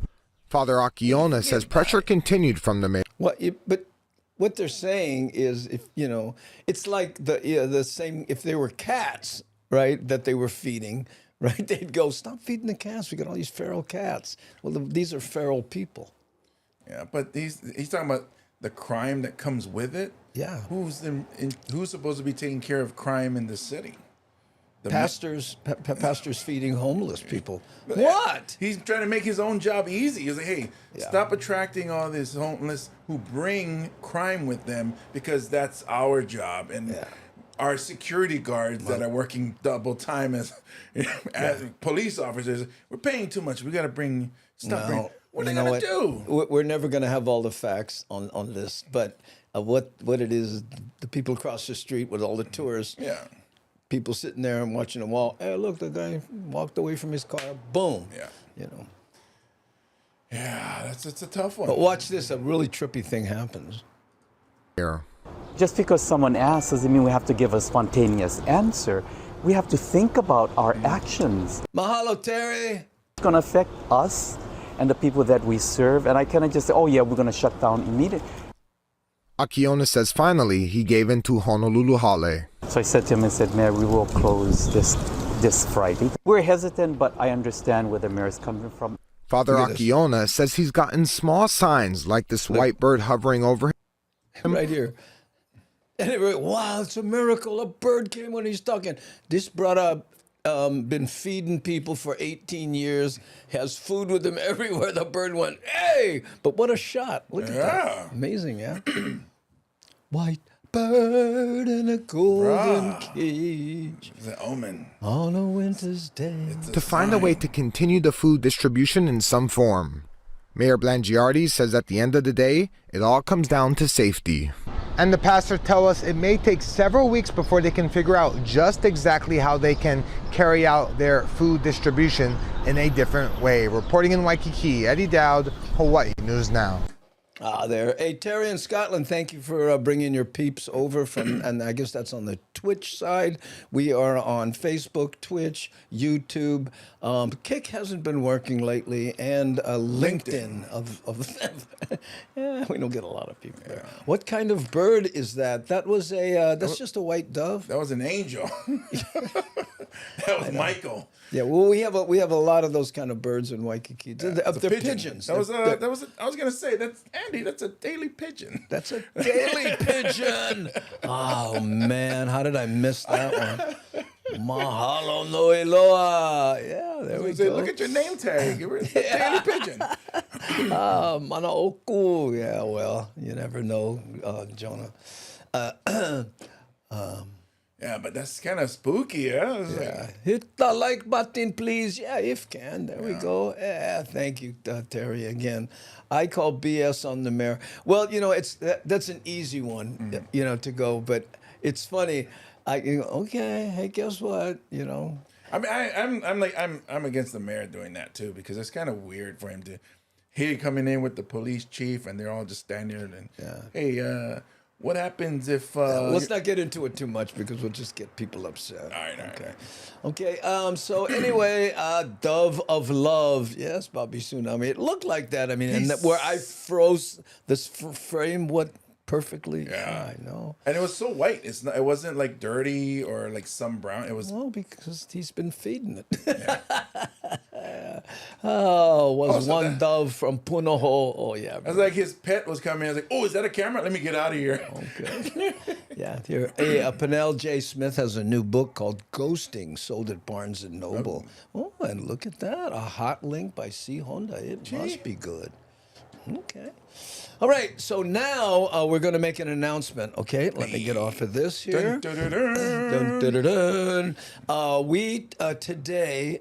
[SPEAKER 13] Father Akiona says pressure continued from the mayor.
[SPEAKER 2] But what they're saying is, if you know, it's like the same. If they were cats, right, that they were feeding, right, they'd go, stop feeding the cats. We got all these feral cats. Well, these are feral people.
[SPEAKER 3] Yeah, but he's talking about the crime that comes with it.
[SPEAKER 2] Yeah.
[SPEAKER 3] Who's supposed to be taking care of crime in the city?
[SPEAKER 2] Pastors feeding homeless people. What?
[SPEAKER 3] He's trying to make his own job easy. He's like, hey, stop attracting all these homeless who bring crime with them because that's our job. And our security guards that are working double time as police officers, we're paying too much. We got to bring stuff. What are they going to do?
[SPEAKER 2] We're never going to have all the facts on this, but what it is, the people across the street with all the tourists.
[SPEAKER 3] Yeah.
[SPEAKER 2] People sitting there and watching them walk. Hey, look, the guy walked away from his car. Boom.
[SPEAKER 3] Yeah.
[SPEAKER 2] You know.
[SPEAKER 3] Yeah, it's a tough one.
[SPEAKER 2] But watch this. A really trippy thing happens.
[SPEAKER 13] Yeah.
[SPEAKER 15] Just because someone asks doesn't mean we have to give a spontaneous answer. We have to think about our actions.
[SPEAKER 2] Mahalo, Terry.
[SPEAKER 15] It's going to affect us and the people that we serve. And I kind of just say, oh, yeah, we're going to shut down immediately.
[SPEAKER 13] Akiona says finally he gave in to Honolulu Hale.
[SPEAKER 15] So I said to him, I said, Mayor, we will close this this Friday. We're hesitant, but I understand where the mayor's coming from.
[SPEAKER 13] Father Akiona says he's gotten small signs like this white bird hovering over him.
[SPEAKER 2] Right here. And everybody, wow, it's a miracle. A bird came when he's talking. This brother been feeding people for 18 years, has food with him everywhere. The bird went, hey! But what a shot. Look at that. Amazing, yeah? White bird in a golden cage.
[SPEAKER 3] It's an omen.
[SPEAKER 2] On a winter's day.
[SPEAKER 13] To find a way to continue the food distribution in some form. Mayor Blangiardi says at the end of the day, it all comes down to safety. And the pastor tells us it may take several weeks before they can figure out just exactly how they can carry out their food distribution in a different way. Reporting in Waikiki, Eddie Dowd, Hawaii News Now.
[SPEAKER 2] There. Hey, Terry in Scotland, thank you for bringing your peeps over from, and I guess that's on the Twitch side. We are on Facebook, Twitch, YouTube. Kick hasn't been working lately, and LinkedIn. Yeah, we don't get a lot of people there. What kind of bird is that? That was that's just a white dove?
[SPEAKER 3] That was an angel. That was Michael.
[SPEAKER 2] Yeah, well, we have a lot of those kind of birds in Waikiki. They're pigeons.
[SPEAKER 3] I was gonna say that's Andy. That's a daily pigeon.
[SPEAKER 2] That's a daily pigeon. Oh man, how did I miss that one? Mahalo no eloa. Yeah, there we go.
[SPEAKER 3] Look at your name tag. You're a daily pigeon.
[SPEAKER 2] Mana oku. Yeah, well, you never know, Jonah.
[SPEAKER 3] Yeah, but that's kind of spooky, yeah?
[SPEAKER 2] Hit the like button, please. Yeah, if can. There we go. Yeah, thank you, Terry, again. I call BS on the mayor. Well, that's an easy one, to go, but it's funny. Okay, hey, guess what?
[SPEAKER 3] I mean, I'm against the mayor doing that too, because it's kind of weird for him to coming in with the police chief and they're all just standing there and hey, what happens if
[SPEAKER 2] let's not get into it too much because we'll just get people upset.
[SPEAKER 3] All right.
[SPEAKER 2] Okay. So anyway, Dove of Love. Yes, Bobby Tsunami. It looked like that. I mean, and where I froze this frame perfectly. Yeah, I know.
[SPEAKER 3] And it was so white. It wasn't like dirty or like some brown. It was
[SPEAKER 2] because he's been feeding it. Yeah. One dove from Punoho. Oh yeah.
[SPEAKER 3] I was like, his pet was coming. I was like, oh, is that a camera? Let me get out of here.
[SPEAKER 2] Okay. Yeah. Here, Pernell J. Smith has a new book called Ghosting, sold at Barnes and Noble. Oh, and look at that, a hot link by C. Honda. It must be good. Okay. All right, so now we're going to make an announcement, okay? Let me get off of this here.
[SPEAKER 3] Dun, dun, dun, dun.
[SPEAKER 2] Dun, dun, dun. We today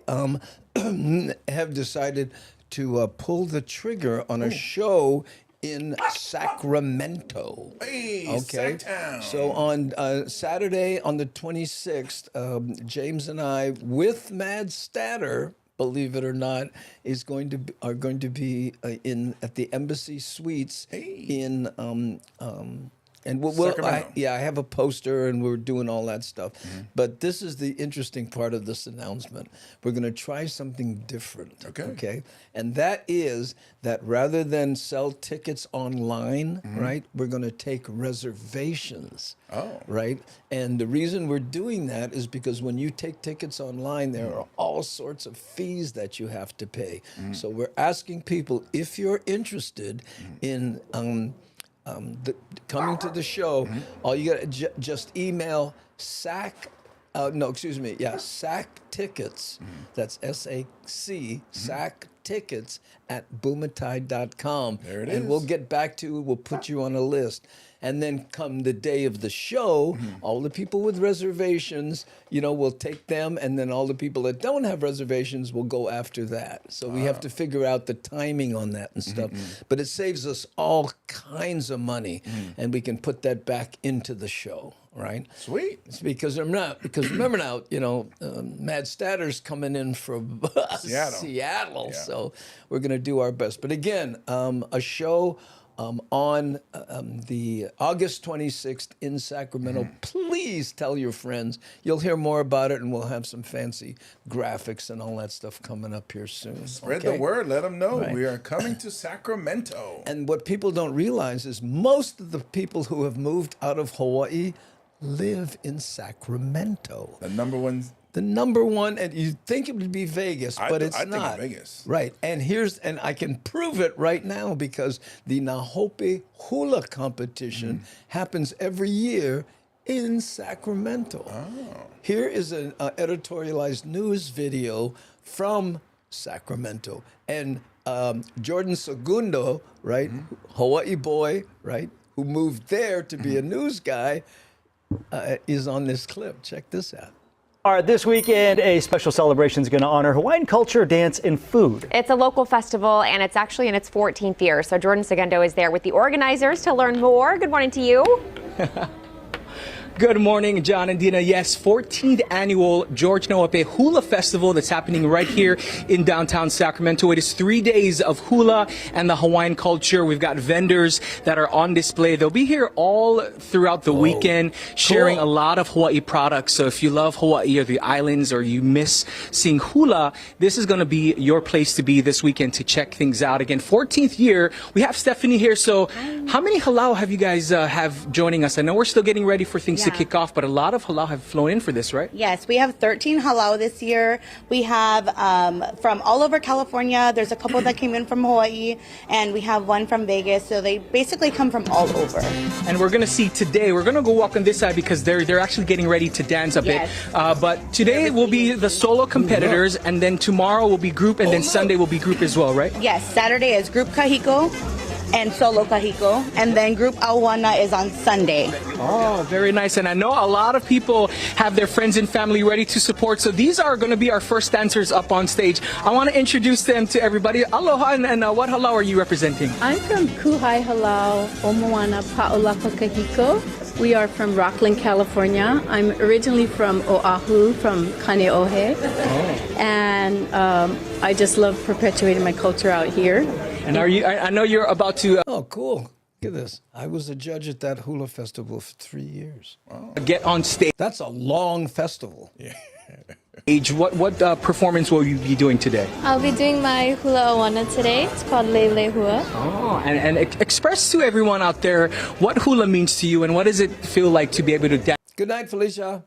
[SPEAKER 2] have decided to pull the trigger on a show in Sacramento.
[SPEAKER 3] Hey,
[SPEAKER 2] okay.
[SPEAKER 3] Sacktown.
[SPEAKER 2] So on Saturday, on the 26th, James and I, with Mad Statter, believe it or not, are going to be at the Embassy Suites in and I have a poster and we're doing all that stuff. Mm-hmm. But this is the interesting part of this announcement. We're going to try something different. Okay. And that is that rather than sell tickets online, right, we're going to take reservations.
[SPEAKER 3] Oh.
[SPEAKER 2] Right. And the reason we're doing that is because when you take tickets online, there are all sorts of fees that you have to pay. So we're asking people, if you're interested in coming to the show, all you got to just email SAC tickets. That's SAC, SAC tickets at bumatai.com.
[SPEAKER 3] There it
[SPEAKER 2] is. And we'll get back to you. We'll put you on a list. And then come the day of the show, all the people with reservations, we'll take them. And then all the people that don't have reservations will go after that. So we have to figure out the timing on that and stuff. But it saves us all kinds of money. And we can put that back into the show. Right?
[SPEAKER 3] Sweet.
[SPEAKER 2] It's because remember now, Mad Statter's coming in from Seattle.
[SPEAKER 3] Yeah.
[SPEAKER 2] So we're going to do our best. But again, a show on the August 26th in Sacramento. Please tell your friends. You'll hear more about it, and we'll have some fancy graphics and all that stuff coming up here soon.
[SPEAKER 3] Spread the word. Let them know.
[SPEAKER 2] Right.
[SPEAKER 3] We are coming to Sacramento.
[SPEAKER 2] And what people don't realize is most of the people who have moved out of Hawaii live in Sacramento.
[SPEAKER 3] The number one
[SPEAKER 2] The number one, and you'd think it would be Vegas, but it's not.
[SPEAKER 3] I think Vegas.
[SPEAKER 2] Right, and I can prove it right now because the Nahope Hula competition happens every year in Sacramento. Here is an editorialized news video from Sacramento. And Jordan Segundo, right, Hawaii boy, right, who moved there to be a news guy, is on this clip. Check this out.
[SPEAKER 17] All right, this weekend, a special celebration is going to honor Hawaiian culture, dance, and food.
[SPEAKER 18] It's a local festival, and it's actually in its 14th year. So Jordan Segundo is there with the organizers to learn more. Good morning to you.
[SPEAKER 19] Good morning, John and Dina. Yes, 14th annual George Naope Hula Festival that's happening right here in downtown Sacramento. It is 3 days of hula and the Hawaiian culture. We've got vendors that are on display. They'll be here all throughout the weekend, sharing a lot of Hawaii products. So if you love Hawaii or the islands, or you miss seeing hula, this is going to be your place to be this weekend to check things out. Again, 14th year. We have Stephanie here. So how many halau have you guys have joining us? I know we're still getting ready for things to kick off, but a lot of halau have flown in for this, right?
[SPEAKER 20] Yes, we have 13 halau this year. We have from all over California. There's a couple that came in from Hawaii, and we have one from Vegas. So they basically come from all over.
[SPEAKER 19] And we're going to see today, we're going to go walk on this side because they're actually getting ready to dance a bit. But today will be the solo competitors, and then tomorrow will be group, and then Sunday will be group as well, right?
[SPEAKER 20] Yes, Saturday is group kahiko and solo kahiko, and then group awana is on Sunday.
[SPEAKER 19] Oh, very nice. And I know a lot of people have their friends and family ready to support. So these are going to be our first dancers up on stage. I want to introduce them to everybody. Aloha, and what halau are you representing?
[SPEAKER 8] I'm from Kuhai Halau, Omoana Pa'olapa Kahiko. We are from Rockland, California. I'm originally from Oahu, from Kaneohe. And I just love perpetuating my culture out here.
[SPEAKER 19] And are you? I know you're about to.
[SPEAKER 2] Oh, cool. Look at this. I was a judge at that hula festival for 3 years.
[SPEAKER 19] Get on stage.
[SPEAKER 2] That's a long festival.
[SPEAKER 19] Yeah. What performance will you be doing today?
[SPEAKER 21] I'll be doing my hula awana today. It's called Lele Hua.
[SPEAKER 19] Oh, and express to everyone out there what hula means to you and what does it feel like to be able to dance.
[SPEAKER 2] Good night, Felicia.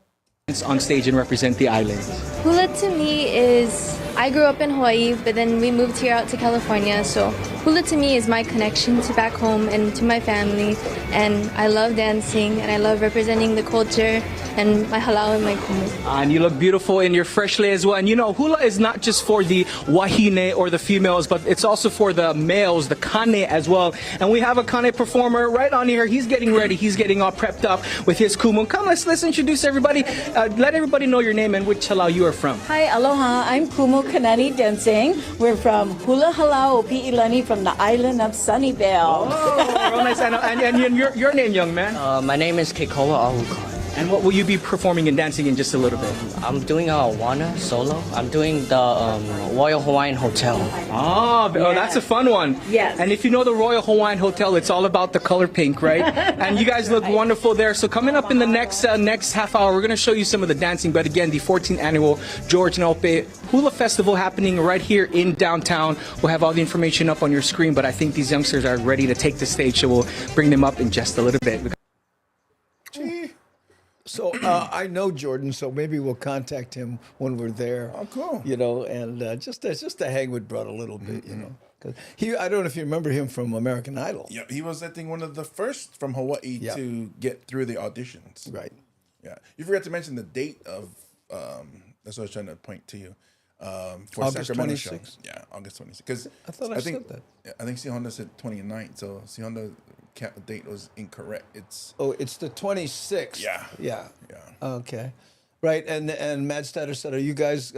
[SPEAKER 19] On stage and represent the island.
[SPEAKER 21] Hula to me is, I grew up in Hawaii, but then we moved here out to California. So hula to me is my connection to back home and to my family. And I love dancing and I love representing the culture and my halau and my kumu.
[SPEAKER 19] And you look beautiful in your fresh lei as well. And you know, hula is not just for the wahine or the females, but it's also for the males, the kane as well. And we have a kane performer right on here. He's getting ready. He's getting all prepped up with his kumu. Come, let's introduce everybody. Let everybody know your name and which halau you are from.
[SPEAKER 22] Hi, aloha. I'm Kumu Kanani Dancing. We're from Hula Halau Pi'ilani from the island of Sunnyvale.
[SPEAKER 19] Oh, real nice. And your name, young man?
[SPEAKER 23] My name is Kekoa Ahuka.
[SPEAKER 19] And what will you be performing and dancing in just a little bit?
[SPEAKER 23] I'm doing a awana solo. I'm doing the Royal Hawaiian Hotel.
[SPEAKER 19] Oh, that's a fun one.
[SPEAKER 22] Yes.
[SPEAKER 19] And if you know the Royal Hawaiian Hotel, it's all about the color pink, right? And you guys look wonderful there. So coming up in the next half hour, we're going to show you some of the dancing. But again, the 14th annual George Naope Hula Festival happening right here in downtown. We'll have all the information up on your screen, but I think these youngsters are ready to take the stage, so we'll bring them up in just a little bit.
[SPEAKER 2] So I know Jordan, so maybe we'll contact him when we're there.
[SPEAKER 3] Oh, cool.
[SPEAKER 2] You know, and just to hang with Brett a little bit, you know. 'Cause I don't know if you remember him from American Idol.
[SPEAKER 3] Yeah, he was, I think, one of the first from Hawaii to get through the auditions.
[SPEAKER 2] Right.
[SPEAKER 3] Yeah. You forgot to mention the date of, that's what I was trying to point to you. For
[SPEAKER 2] August
[SPEAKER 3] Sacramento
[SPEAKER 2] 26th?
[SPEAKER 3] show. Yeah, August 26th. Because
[SPEAKER 2] I thought I said that.
[SPEAKER 3] Yeah, I think Honda said 29th, so Honda date was incorrect. It's
[SPEAKER 2] the 26th.
[SPEAKER 3] Yeah.
[SPEAKER 2] Yeah. Okay. Right, and Matt Statter said, are you guys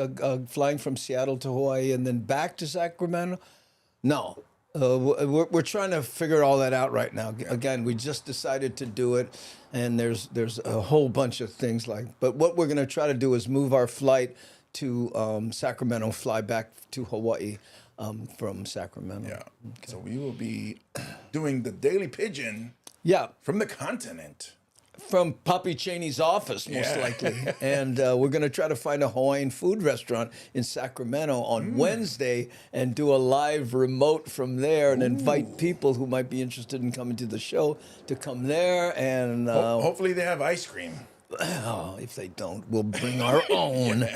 [SPEAKER 2] flying from Seattle to Hawaii and then back to Sacramento? No. We're trying to figure all that out right now. Again, we just decided to do it, and there's a whole bunch of things but what we're going to try to do is move our flight to Sacramento, fly back to Hawaii from Sacramento.
[SPEAKER 3] Yeah. Okay. So we will be doing the Daily Pidgin.
[SPEAKER 2] Yeah.
[SPEAKER 3] From the continent.
[SPEAKER 2] From Poppy Cheney's office, most likely. And we're going to try to find a Hawaiian food restaurant in Sacramento on Wednesday and do a live remote from there and invite people who might be interested in coming to the show to come there. And
[SPEAKER 3] hopefully they have ice cream.
[SPEAKER 2] If they don't, we'll bring our own.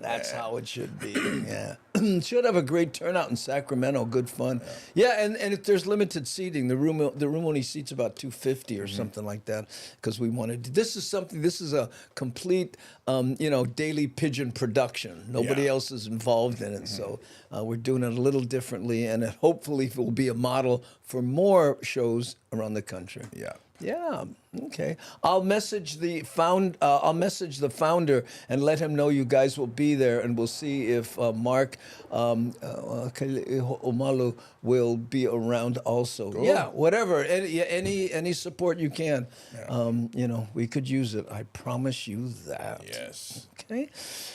[SPEAKER 2] That's how it should be. Yeah. Should have a great turnout in Sacramento. Good fun. Yeah, and if there's limited seating, the room only seats about 250 or something like that, because we wanted to. This is a complete, Daily Pidgin production. Nobody else is involved in it, so we're doing it a little differently, and hopefully it will be a model for more shows around the country.
[SPEAKER 3] Yeah.
[SPEAKER 2] Yeah. Okay. I'll message the founder and let him know you guys will be there, and we'll see if Mark Omalu will be around also.
[SPEAKER 3] Cool.
[SPEAKER 2] Yeah. Whatever. Any support you can. Yeah. We could use it. I promise you that.
[SPEAKER 3] Yes.
[SPEAKER 2] Okay.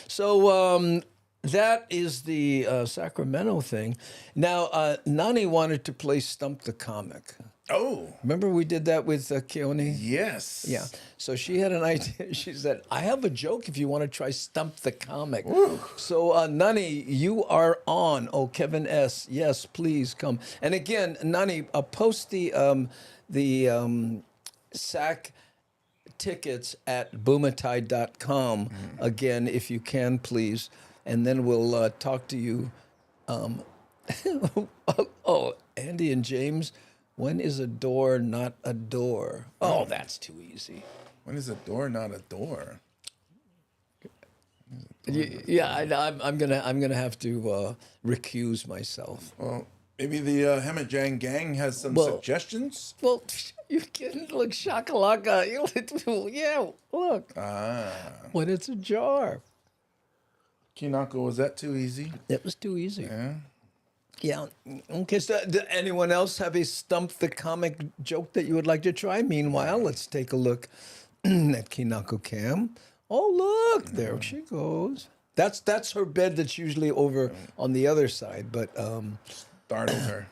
[SPEAKER 2] So. That is the Sacramento thing. Now, Nani wanted to play Stump the Comic.
[SPEAKER 3] Oh.
[SPEAKER 2] Remember we did that with Keone?
[SPEAKER 3] Yes.
[SPEAKER 2] Yeah. So she had an idea. She said, I have a joke if you want to try Stump the Comic.
[SPEAKER 3] Ooh.
[SPEAKER 2] So, Nani, you are on. Oh, Kevin S. Yes, please come. And again, Nani, post the SAC tickets at bumatai.com again, if you can, please. And then we'll talk to you. Andy and James, when is a door not a door? Oh, that's too easy.
[SPEAKER 3] When is a door not a door?
[SPEAKER 2] I'm gonna have to recuse myself.
[SPEAKER 3] Well, maybe the Hemajang gang has some suggestions.
[SPEAKER 2] Well, you can look shakalaka. Yeah, look. When it's a jar.
[SPEAKER 3] Kinako, was that too easy?
[SPEAKER 2] It was too easy.
[SPEAKER 3] Yeah.
[SPEAKER 2] Yeah. Okay. So, does anyone else have a Stump the Comic joke that you would like to try? Meanwhile, let's take a look at Kinako Cam. Oh, look, there she goes. That's her bed. That's usually over on the other side, but
[SPEAKER 3] startled her.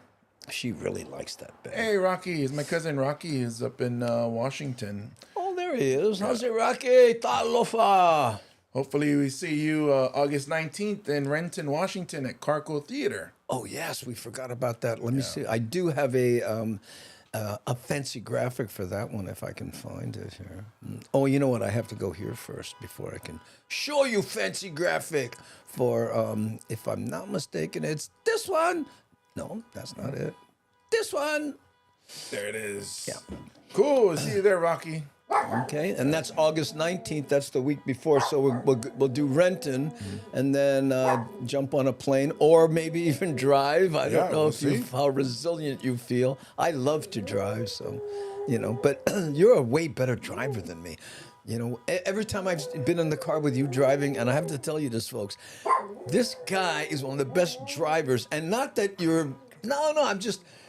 [SPEAKER 2] She really likes that bed.
[SPEAKER 3] Hey, Rocky, my cousin Rocky is up in Washington.
[SPEAKER 2] Oh, there he is. How's it, Rocky? Talofa.
[SPEAKER 3] Hopefully we see you August 19th in Renton, Washington at Carco Theater.
[SPEAKER 2] Oh, yes, we forgot about that. Let me see. I do have a fancy graphic for that one if I can find it here. Oh, you know what? I have to go here first before I can show you fancy graphic for, if I'm not mistaken, it's this one. No, that's not it. This one.
[SPEAKER 3] There it is.
[SPEAKER 2] Yeah.
[SPEAKER 3] Cool. See you there, Rocky.
[SPEAKER 2] Okay, and that's August 19th. That's the week before. So we'll do Renton and then jump on a plane or maybe even drive. I don't know how resilient you feel. I love to drive, so, but you're a way better driver than me. Every time I've been in the car with you driving, and I have to tell you this, folks, this guy is one of the best drivers. And not that you're,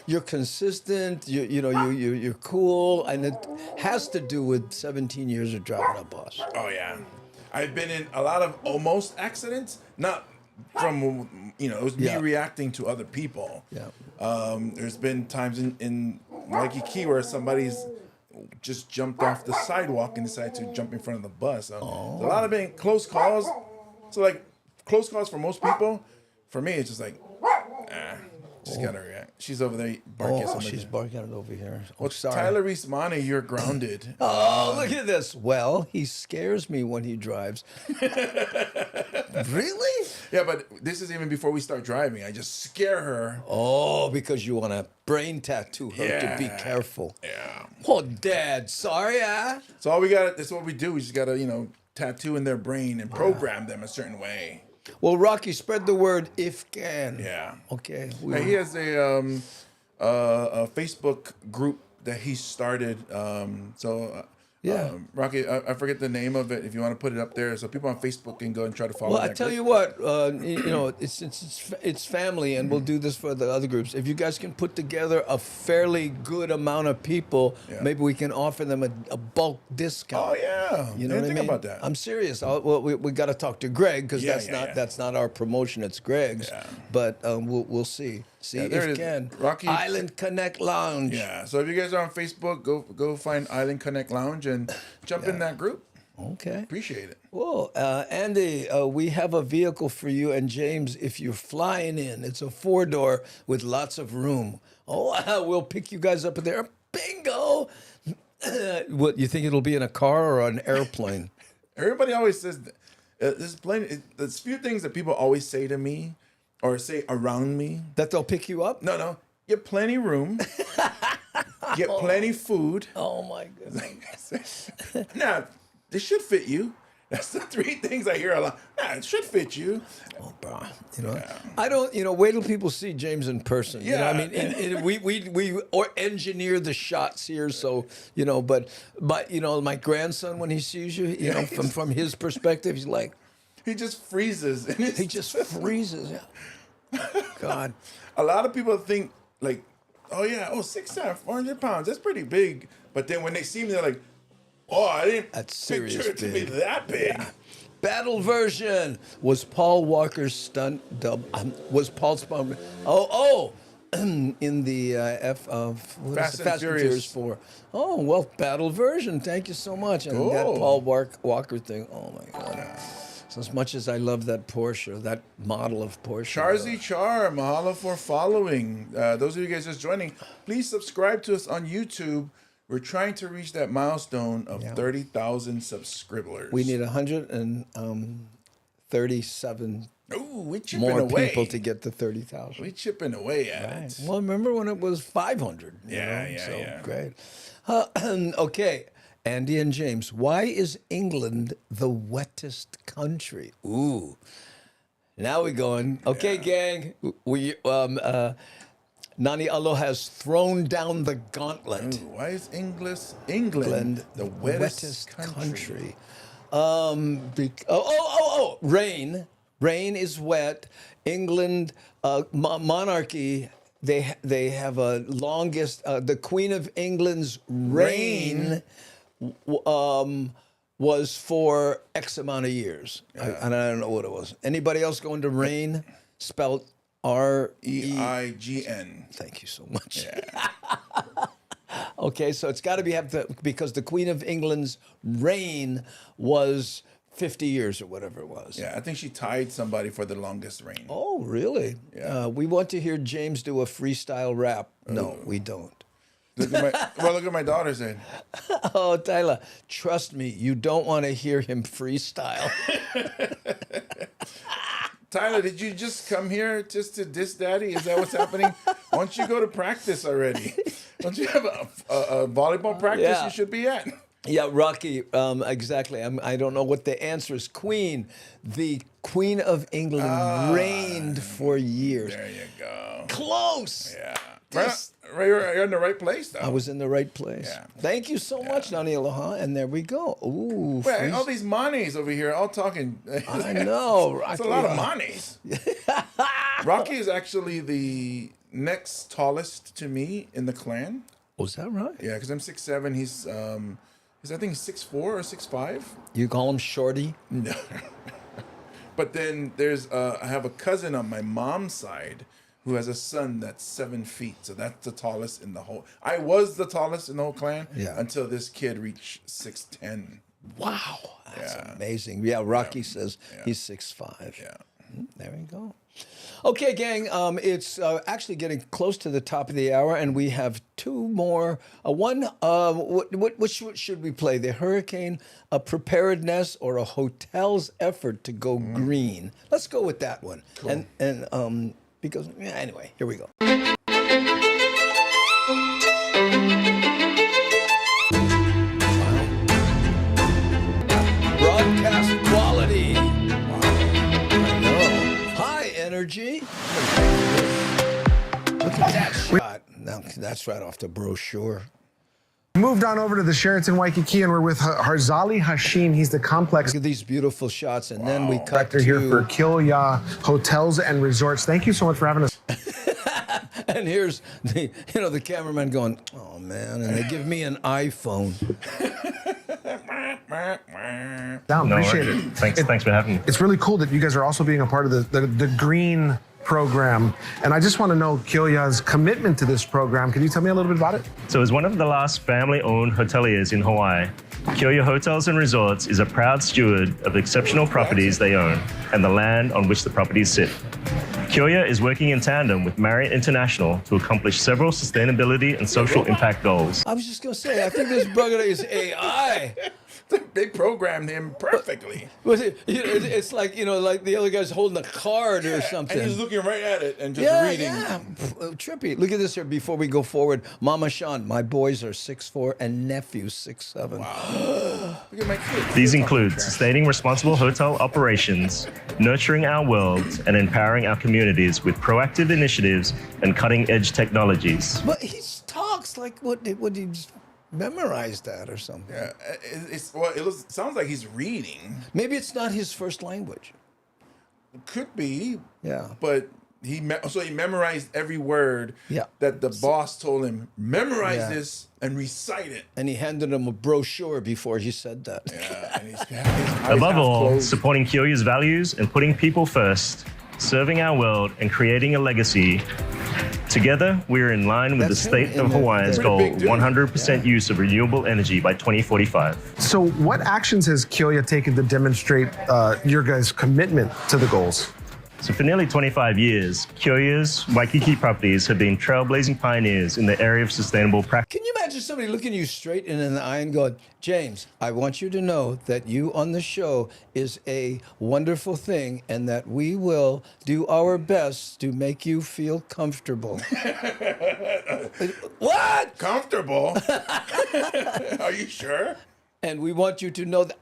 [SPEAKER 2] you're consistent, you're cool, and it has to do with 17 years of driving a bus.
[SPEAKER 3] Oh, yeah. I've been in a lot of almost accidents, not from, it was me reacting to other people.
[SPEAKER 2] Yeah.
[SPEAKER 3] There's been times in Waikiki where somebody's just jumped off the sidewalk and decided to jump in front of the bus. So a lot of been close calls. So, close calls for most people. For me, it's just just gotta react. She's over there barking at somebody.
[SPEAKER 2] She's barking at it over here.
[SPEAKER 3] Well, Tyler Reese Mane, you're grounded.
[SPEAKER 2] Oh, look at this. Well, he scares me when he drives. Really?
[SPEAKER 3] Yeah, but this is even before we start driving. I just scare her.
[SPEAKER 2] Oh, because you want to brain tattoo her to be careful.
[SPEAKER 3] Yeah.
[SPEAKER 2] Oh, Dad, sorry,
[SPEAKER 3] So all we got, that's what we do. We just gotta, tattoo in their brain and program them a certain way.
[SPEAKER 2] Well, Rocky, spread the word if can.
[SPEAKER 3] Yeah.
[SPEAKER 2] Okay.
[SPEAKER 3] He has a Facebook group that he started. Rocky, I forget the name of it. If you want to put it up there, so people on Facebook can go and try to follow.
[SPEAKER 2] Well, I tell you what, it's family, and we'll do this for the other groups. If you guys can put together a fairly good amount of people, maybe we can offer them a bulk discount.
[SPEAKER 3] Oh yeah,
[SPEAKER 2] you know what I mean?
[SPEAKER 3] Think about that.
[SPEAKER 2] I'm serious. We got to talk to Greg because that's not our promotion. It's Greg's.
[SPEAKER 3] Yeah.
[SPEAKER 2] But we'll see. See if can.
[SPEAKER 3] Rocky
[SPEAKER 2] Island Connect Lounge.
[SPEAKER 3] Yeah. So if you guys are on Facebook, go find Island Connect Lounge and jump in that group.
[SPEAKER 2] Okay.
[SPEAKER 3] Appreciate it.
[SPEAKER 2] Well, Andy, we have a vehicle for you and James if you're flying in. It's a 4-door with lots of room. Oh, we'll pick you guys up there. Bingo! What, you think it'll be in a car or an airplane?
[SPEAKER 3] Everybody always says there's few things that people always say to me or say around me.
[SPEAKER 2] That they'll pick you up?
[SPEAKER 3] No. Get plenty room. Get plenty food.
[SPEAKER 2] Oh my goodness.
[SPEAKER 3] Now, this should fit you. That's the three things I hear a lot. Nah, it should fit you.
[SPEAKER 2] Oh, bro. You know, I don't. You know, wait till people see James in person. You know, I mean, we engineer the shots here, so you know. But you know, my grandson, when he sees you, you know, from his perspective, he's like,
[SPEAKER 3] he just freezes.
[SPEAKER 2] He just freezes. Yeah. God.
[SPEAKER 3] A lot of people think like, oh yeah, 6'7", 400 pounds. That's pretty big. But then when they see me, they're like, oh, I didn't picture it to be that big. Yeah.
[SPEAKER 2] Battle version. Was Paul Walker's stunt dub? Was Paul Spun? In the
[SPEAKER 3] Fast and Furious
[SPEAKER 2] 4. Oh, well, battle version. Thank you so much. And that Paul Walker thing. Oh my God. So as much as I love that Porsche, that model of Porsche.
[SPEAKER 3] Charzy Char, mahalo for following. Those of you guys just joining, please subscribe to us on YouTube. We're trying to reach that milestone of 30,000 subscribers.
[SPEAKER 2] We need 137
[SPEAKER 3] more
[SPEAKER 2] people to get to 30,000.
[SPEAKER 3] We're chipping away at it.
[SPEAKER 2] Well, remember when it was 500?
[SPEAKER 3] Yeah.
[SPEAKER 2] Great. Okay, Andy and James, why is England the wettest country? Ooh. Now we're going. Okay, gang. We Nani Alo has thrown down the gauntlet.
[SPEAKER 3] Ooh, why is England the wettest country?
[SPEAKER 2] Rain. Rain is wet. England, monarchy. They have a longest. The Queen of England's reign was for X amount of years, and I don't know what it was. Anybody else going to reign? Spelled
[SPEAKER 3] R-E-I-G-N.
[SPEAKER 2] Thank you so much.
[SPEAKER 3] Yeah.
[SPEAKER 2] Okay, so it's got to be because the Queen of England's reign was 50 years or whatever it was.
[SPEAKER 3] Yeah, I think she tied somebody for the longest reign.
[SPEAKER 2] Oh, really?
[SPEAKER 3] Yeah.
[SPEAKER 2] We want to hear James do a freestyle rap. No, we don't.
[SPEAKER 3] Look at my daughter saying.
[SPEAKER 2] Oh, Tyler, trust me, you don't want to hear him freestyle.
[SPEAKER 3] Tyler, did you just come here just to diss Daddy? Is that what's happening? Why don't you go to practice already? Don't you have a volleyball practice you should be at?
[SPEAKER 2] Yeah, Rocky, exactly. I don't know what the answer is. Queen, the Queen of England reigned for years.
[SPEAKER 3] There you go.
[SPEAKER 2] Close.
[SPEAKER 3] Yeah. You're in the right place, though.
[SPEAKER 2] I was in the right place.
[SPEAKER 3] Yeah.
[SPEAKER 2] Thank you so much, Nani Aloha. And there we go. Ooh.
[SPEAKER 3] Wait, all these Manes over here all talking.
[SPEAKER 2] I know.
[SPEAKER 3] It's a lot of Manes. Rocky is actually the next tallest to me in the clan.
[SPEAKER 2] Oh, is that right?
[SPEAKER 3] Yeah, because I'm 6'7". He's I think 6'4" or 6'5".
[SPEAKER 2] You call him Shorty?
[SPEAKER 3] No. But then there's I have a cousin on my mom's side who has a son that's 7 feet. So that's the tallest in the whole. I was the tallest in the whole clan until this kid reached 6'10".
[SPEAKER 2] Wow, that's amazing. Yeah, Rocky says he's 6'5".
[SPEAKER 3] Yeah.
[SPEAKER 2] There we go. Okay, gang, it's actually getting close to the top of the hour, and we have two more. What should we play? The hurricane, a preparedness, or a hotel's effort to go green? Let's go with that one. Cool. And because anyway, here we go. Broadcast quality. Energy. Look at that shot. Now, that's right off the brochure.
[SPEAKER 1] Moved on over to the Sheraton Waikiki, and we're with Harzali Hashim. He's the complex.
[SPEAKER 2] Look at these beautiful shots, and then we cut
[SPEAKER 1] to here for Kilya Hotels and Resorts. Thank you so much for having us.
[SPEAKER 2] And here's the cameraman going, "Oh man!" And they give me an iPhone.
[SPEAKER 1] Appreciate it.
[SPEAKER 7] Thanks for having me.
[SPEAKER 1] It's really cool that you guys are also being a part of the green program. And I just want to know Kilya's commitment to this program. Can you tell me a little bit about it?
[SPEAKER 7] So as one of the last family-owned hoteliers in Hawaii, Kilya Hotels and Resorts is a proud steward of the exceptional properties they own and the land on which the properties sit. Kyoya is working in tandem with Marriott International to accomplish several sustainability and social impact goals.
[SPEAKER 2] I was just going to say, I think this brother is AI.
[SPEAKER 3] They programmed him perfectly.
[SPEAKER 2] It's like, like the other guy's holding a card or something.
[SPEAKER 3] And he's looking right at it and just reading.
[SPEAKER 2] Yeah, trippy. Look at this here before we go forward. Mama Sean, my boys are 6'4" and nephew's 6'7".
[SPEAKER 3] Wow. Look at my kids.
[SPEAKER 7] These include sustaining responsible hotel operations, nurturing our world, and empowering our communities with proactive initiatives and cutting-edge technologies.
[SPEAKER 2] But he talks like, what did he just memorize that or something?
[SPEAKER 3] Yeah, it sounds like he's reading.
[SPEAKER 2] Maybe it's not his first language.
[SPEAKER 3] It could be.
[SPEAKER 2] Yeah.
[SPEAKER 3] But he memorized every word that the boss told him, memorize this and recite it.
[SPEAKER 2] And he handed him a brochure before he said that.
[SPEAKER 3] Yeah, and he's
[SPEAKER 7] Above all, supporting Kyoya's values and putting people first, serving our world and creating a legacy. Together, we're in line with the state of Hawaii's goal, 100% use of renewable energy by 2045.
[SPEAKER 1] So what actions has Kyoya taken to demonstrate your guys' commitment to the goals?
[SPEAKER 7] So for nearly 25 years, Kyoya's Waikiki properties have been trailblazing pioneers in the area of sustainable practice.
[SPEAKER 2] Can you imagine somebody looking you straight in the eye and going, James, I want you to know that you on the show is a wonderful thing and that we will do our best to make you feel comfortable. What?
[SPEAKER 3] Comfortable? Are you sure?
[SPEAKER 2] And we want you to know that,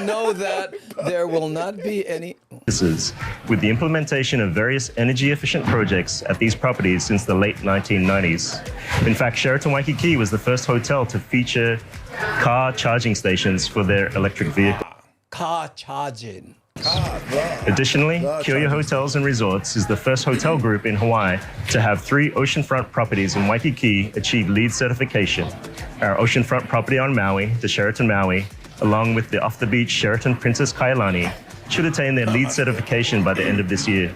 [SPEAKER 2] know that there will not be any.
[SPEAKER 7] With the implementation of various energy-efficient projects at these properties since the late 1990s. In fact, Sheraton Waikiki was the first hotel to feature car charging stations for their electric vehicles.
[SPEAKER 2] Car charging.
[SPEAKER 7] Additionally, Kyoya Hotels and Resorts is the first hotel group in Hawaii to have 3 oceanfront properties in Waikiki achieve LEED certification. Our oceanfront property on Maui, the Sheraton Maui, along with the off-the-beach Sheraton Princess Kailani, should attain their LEED certification by the end of this year.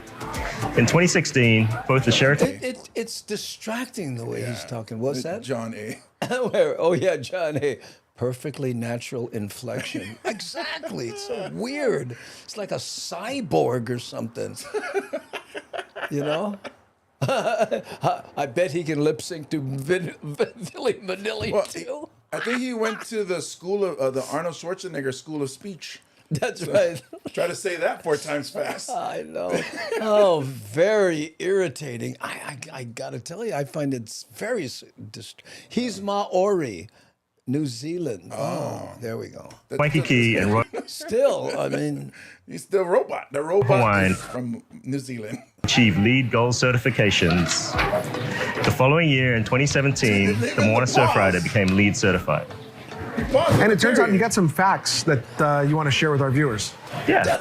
[SPEAKER 7] In 2016, both the Sheraton...
[SPEAKER 2] It's distracting the way he's talking. What's that?
[SPEAKER 3] John A.
[SPEAKER 2] Oh, yeah, John A. Perfectly natural inflection. Exactly. It's so weird. It's like a cyborg or something. You know? I bet he can lip sync to Billy Vanilli too.
[SPEAKER 3] I think he went to the school of the Arnold Schwarzenegger School of Speech.
[SPEAKER 2] That's right.
[SPEAKER 3] Try to say that 4 times fast.
[SPEAKER 2] I know. Oh, very irritating. I gotta tell you, I find it's very. He's Maori. New Zealand. Oh, there we go.
[SPEAKER 7] Waikiki and
[SPEAKER 2] Still, I mean,
[SPEAKER 3] he's the robot. The robot is from New Zealand.
[SPEAKER 7] Achieve LEED Gold certifications. The following year, in 2017, the Moana Surf Rider became LEED certified.
[SPEAKER 1] And it turns out you got some facts that you want to share with our viewers.
[SPEAKER 7] Yeah.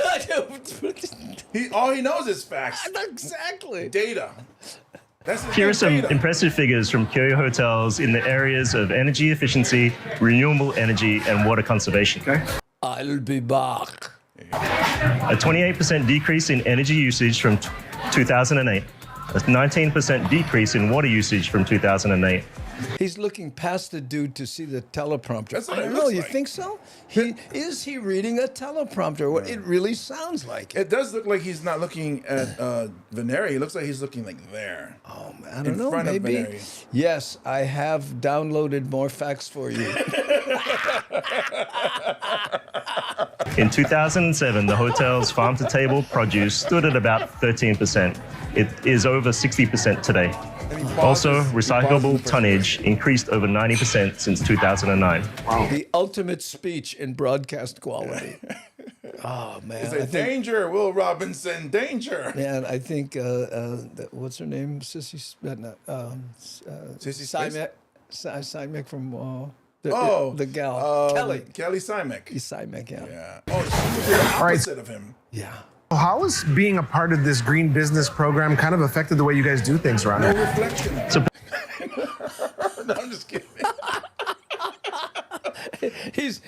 [SPEAKER 3] All he knows is facts.
[SPEAKER 2] Exactly.
[SPEAKER 3] Data.
[SPEAKER 7] Here are some impressive figures from Kyoya Hotels in the areas of energy efficiency, renewable energy, and water conservation.
[SPEAKER 2] I'll be back.
[SPEAKER 7] A 28% decrease in energy usage from 2008. A 19% decrease in water usage from 2008.
[SPEAKER 2] He's looking past the dude to see the teleprompter.
[SPEAKER 3] That's what
[SPEAKER 2] I don't know. You think so? Is he reading a teleprompter? What it really sounds like.
[SPEAKER 3] It does look like he's not looking at Veneri. He looks like he's looking like there.
[SPEAKER 2] Oh, man, I don't know. Maybe. Yes, I have downloaded more facts for you.
[SPEAKER 7] In 2007, the hotel's farm-to-table produce stood at about 13%. It is over 60% today. Also, recyclable tonnage increased over 90% since 2009.
[SPEAKER 2] Wow. The ultimate speech in broadcast quality. Oh, man.
[SPEAKER 3] It's a danger, Will Robinson, danger.
[SPEAKER 2] Man, I think, what's her name? Sissy Simek from... the gal.
[SPEAKER 3] Kelly Simek.
[SPEAKER 2] Simek, yeah.
[SPEAKER 3] Oh, she's the opposite of him.
[SPEAKER 2] Yeah.
[SPEAKER 1] How has being a part of this green business program kind of affected the way you guys do things around
[SPEAKER 3] No
[SPEAKER 1] here?
[SPEAKER 3] reflection. No, I'm just kidding.
[SPEAKER 2] He's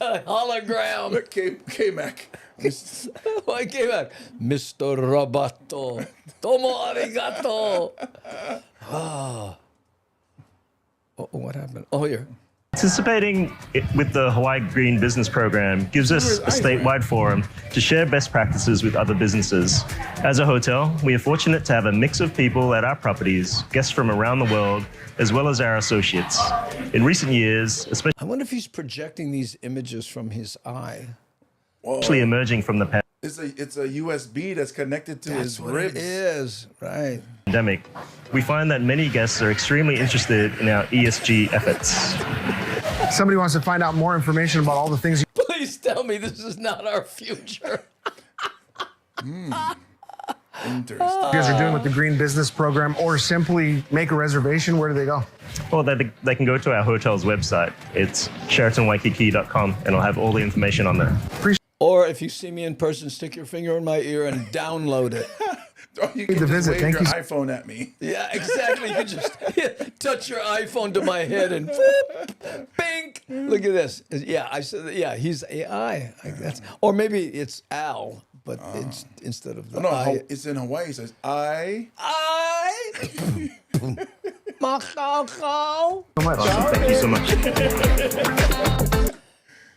[SPEAKER 2] a hologram.
[SPEAKER 3] Look, K-Mac.
[SPEAKER 2] Why K-Mac? Mr. Roboto. Tomo arigato. Oh, what happened? Oh, here.
[SPEAKER 7] Participating with the Hawaii Green Business Program gives us a statewide forum to share best practices with other businesses. As a hotel, we are fortunate to have a mix of people at our properties, guests from around the world, as well as our associates. In recent years,
[SPEAKER 2] I wonder if he's projecting these images from his eye.
[SPEAKER 7] especially emerging from the
[SPEAKER 3] It's a USB that's connected to his
[SPEAKER 2] what
[SPEAKER 3] ribs.
[SPEAKER 2] it is, right?
[SPEAKER 7] pandemic, we find that many guests are extremely interested in our ESG efforts.
[SPEAKER 1] Somebody wants to find out more information about all the things.
[SPEAKER 2] Please tell me this is not our future.
[SPEAKER 1] You guys are doing with the Green Business Program, or simply make a reservation. Where do they go?
[SPEAKER 7] Well, they can go to our hotel's website. It's SheratonWaikiki.com, and it'll have all the information on there.
[SPEAKER 2] Or if you see me in person, stick your finger in my ear and download it.
[SPEAKER 3] Or you can just wave your iPhone at me.
[SPEAKER 2] Yeah, exactly. You can just touch your iPhone to my head and whoop, bink. Look at this. Yeah, I said. Yeah, he's AI. Or maybe it's Al, but it's instead of the I.
[SPEAKER 3] It's in Hawaii. It says I.
[SPEAKER 2] Makao.
[SPEAKER 7] Thank you so much.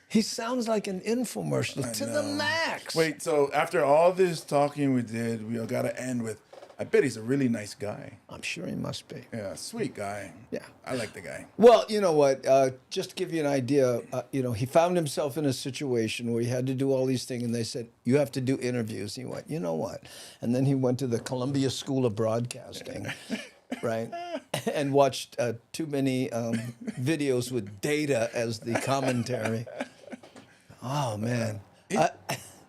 [SPEAKER 2] He sounds like an infomercial to the max.
[SPEAKER 3] Wait, so after all this talking we did, we got to end with, I bet he's a really nice guy.
[SPEAKER 2] I'm sure he must be.
[SPEAKER 3] Yeah, sweet guy.
[SPEAKER 2] Yeah.
[SPEAKER 3] I like the guy.
[SPEAKER 2] Well, you know what? Just to give you an idea, he found himself in a situation where he had to do all these things, and they said, you have to do interviews. He went, you know what? And then he went to the Columbia School of Broadcasting. Right, and watched too many videos with data as the commentary. Oh man,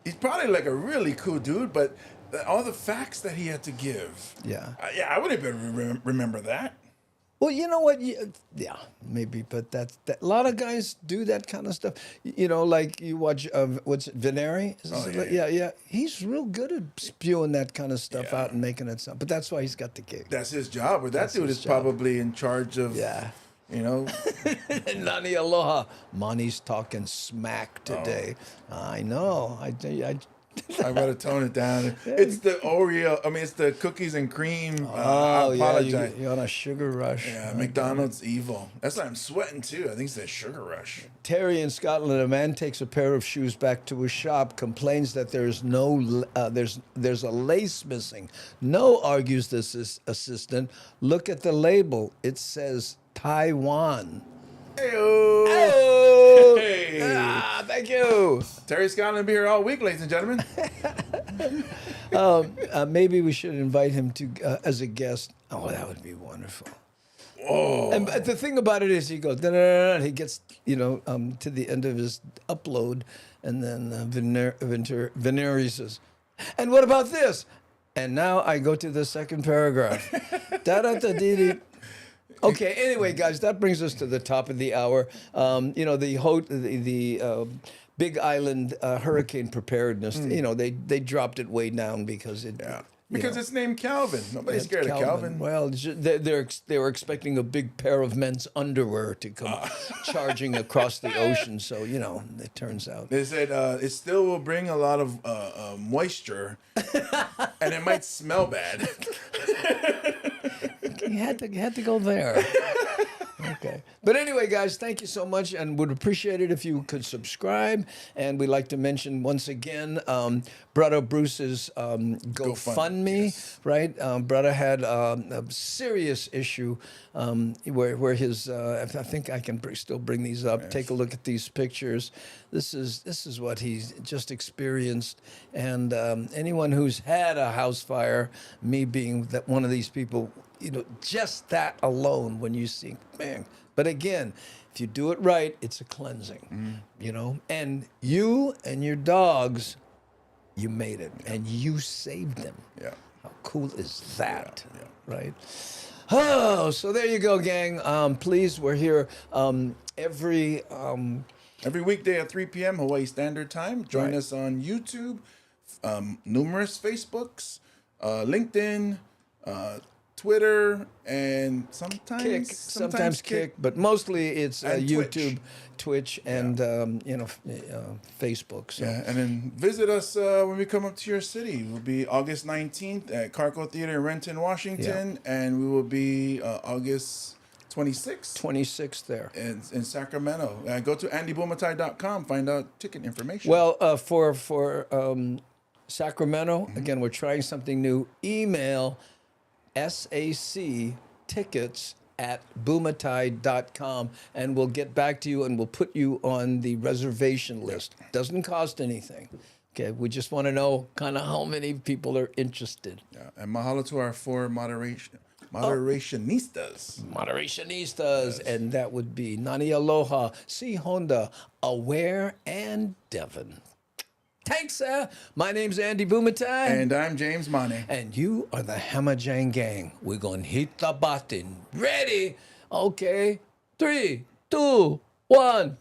[SPEAKER 3] He's probably like a really cool dude, but all the facts that he had to give.
[SPEAKER 2] Yeah,
[SPEAKER 3] I wouldn't be able to remember that.
[SPEAKER 2] Well, you know what? Yeah, maybe, but that a lot of guys do that kind of stuff. You know, like you watch what's it, Veneri? Yeah. He's real good at spewing that kind of stuff out and making it sound. But that's why he's got the gig.
[SPEAKER 3] That's his job. But that dude is probably in charge of.
[SPEAKER 2] Yeah.
[SPEAKER 3] You know.
[SPEAKER 2] Nani aloha. Mani's talking smack today. I know. I
[SPEAKER 3] gotta tone it down. It's the Oreo. I mean, it's the cookies and cream. I apologize.
[SPEAKER 2] You're on a sugar rush.
[SPEAKER 3] Yeah, McDonald's evil. That's why I'm sweating too. I think it's a sugar rush.
[SPEAKER 2] Terry in Scotland, a man takes a pair of shoes back to his shop, complains that there's there's a lace missing. No, argues this assistant. Look at the label. It says Taiwan.
[SPEAKER 3] Hey-o. Hey.
[SPEAKER 2] Thank you.
[SPEAKER 3] Terry Scott will be here all week, ladies and gentlemen.
[SPEAKER 2] Maybe we should invite him to as a guest. Oh, that would be wonderful.
[SPEAKER 3] Oh.
[SPEAKER 2] And the thing about it is, he goes, and he gets, to the end of his upload, and then Veneri says, and what about this? And now I go to the second paragraph. Da-da-da-dee-dee. Okay. Anyway, guys, that brings us to the top of the hour. The Big Island hurricane preparedness. They dropped it way down because it. Yeah.
[SPEAKER 3] Because it's named Calvin. Nobody's scared of Calvin.
[SPEAKER 2] Well, they were expecting a big pair of men's underwear to come charging across the ocean. So it turns out
[SPEAKER 3] they said it still will bring a lot of moisture, and it might smell bad.
[SPEAKER 2] You had to go there. Okay. But anyway, guys, thank you so much, and would appreciate it if you could subscribe. And we'd like to mention once again, Brother Bruce's GoFundMe, right? Brother had a serious issue where his, I think I can still bring these up. Yes. Take a look at these pictures. This is what he's just experienced. And anyone who's had a house fire, me being one of these people, just that alone, when you see, man. But again, if you do it right, it's a cleansing, And you and your dogs, you made it, and you saved them.
[SPEAKER 3] Yeah.
[SPEAKER 2] How cool is that, right? Oh, so there you go, gang. Please, we're here every
[SPEAKER 3] weekday at 3 p.m. Hawaii Standard Time. Join us on YouTube, numerous Facebooks, LinkedIn, Twitter, and sometimes Kick,
[SPEAKER 2] but mostly it's YouTube, Twitch, and Facebook. So.
[SPEAKER 3] Yeah, and then visit us when we come up to your city. We'll be August 19th at Carco Theater in Renton, Washington, and we will be August 26th.
[SPEAKER 2] 26th there.
[SPEAKER 3] In Sacramento. Go to andybumatai.com, find out ticket information.
[SPEAKER 2] Well, for Sacramento, again, we're trying something new. Email sactickets@bumatai.com, and we'll get back to you, and we'll put you on the reservation list. Doesn't cost anything. Okay, we just want to know kind of how many people are interested.
[SPEAKER 3] Yeah, and mahalo to our 4 moderationistas.
[SPEAKER 2] Moderationistas, and that would be Nani Aloha, C. Honda, Aware, and Devon. Thanks, sir. My name's Andy Bumatai.
[SPEAKER 3] And I'm James Mane.
[SPEAKER 2] And you are the Hamajang Gang. We're going to hit the button. Ready? Okay. 3, 2, 1.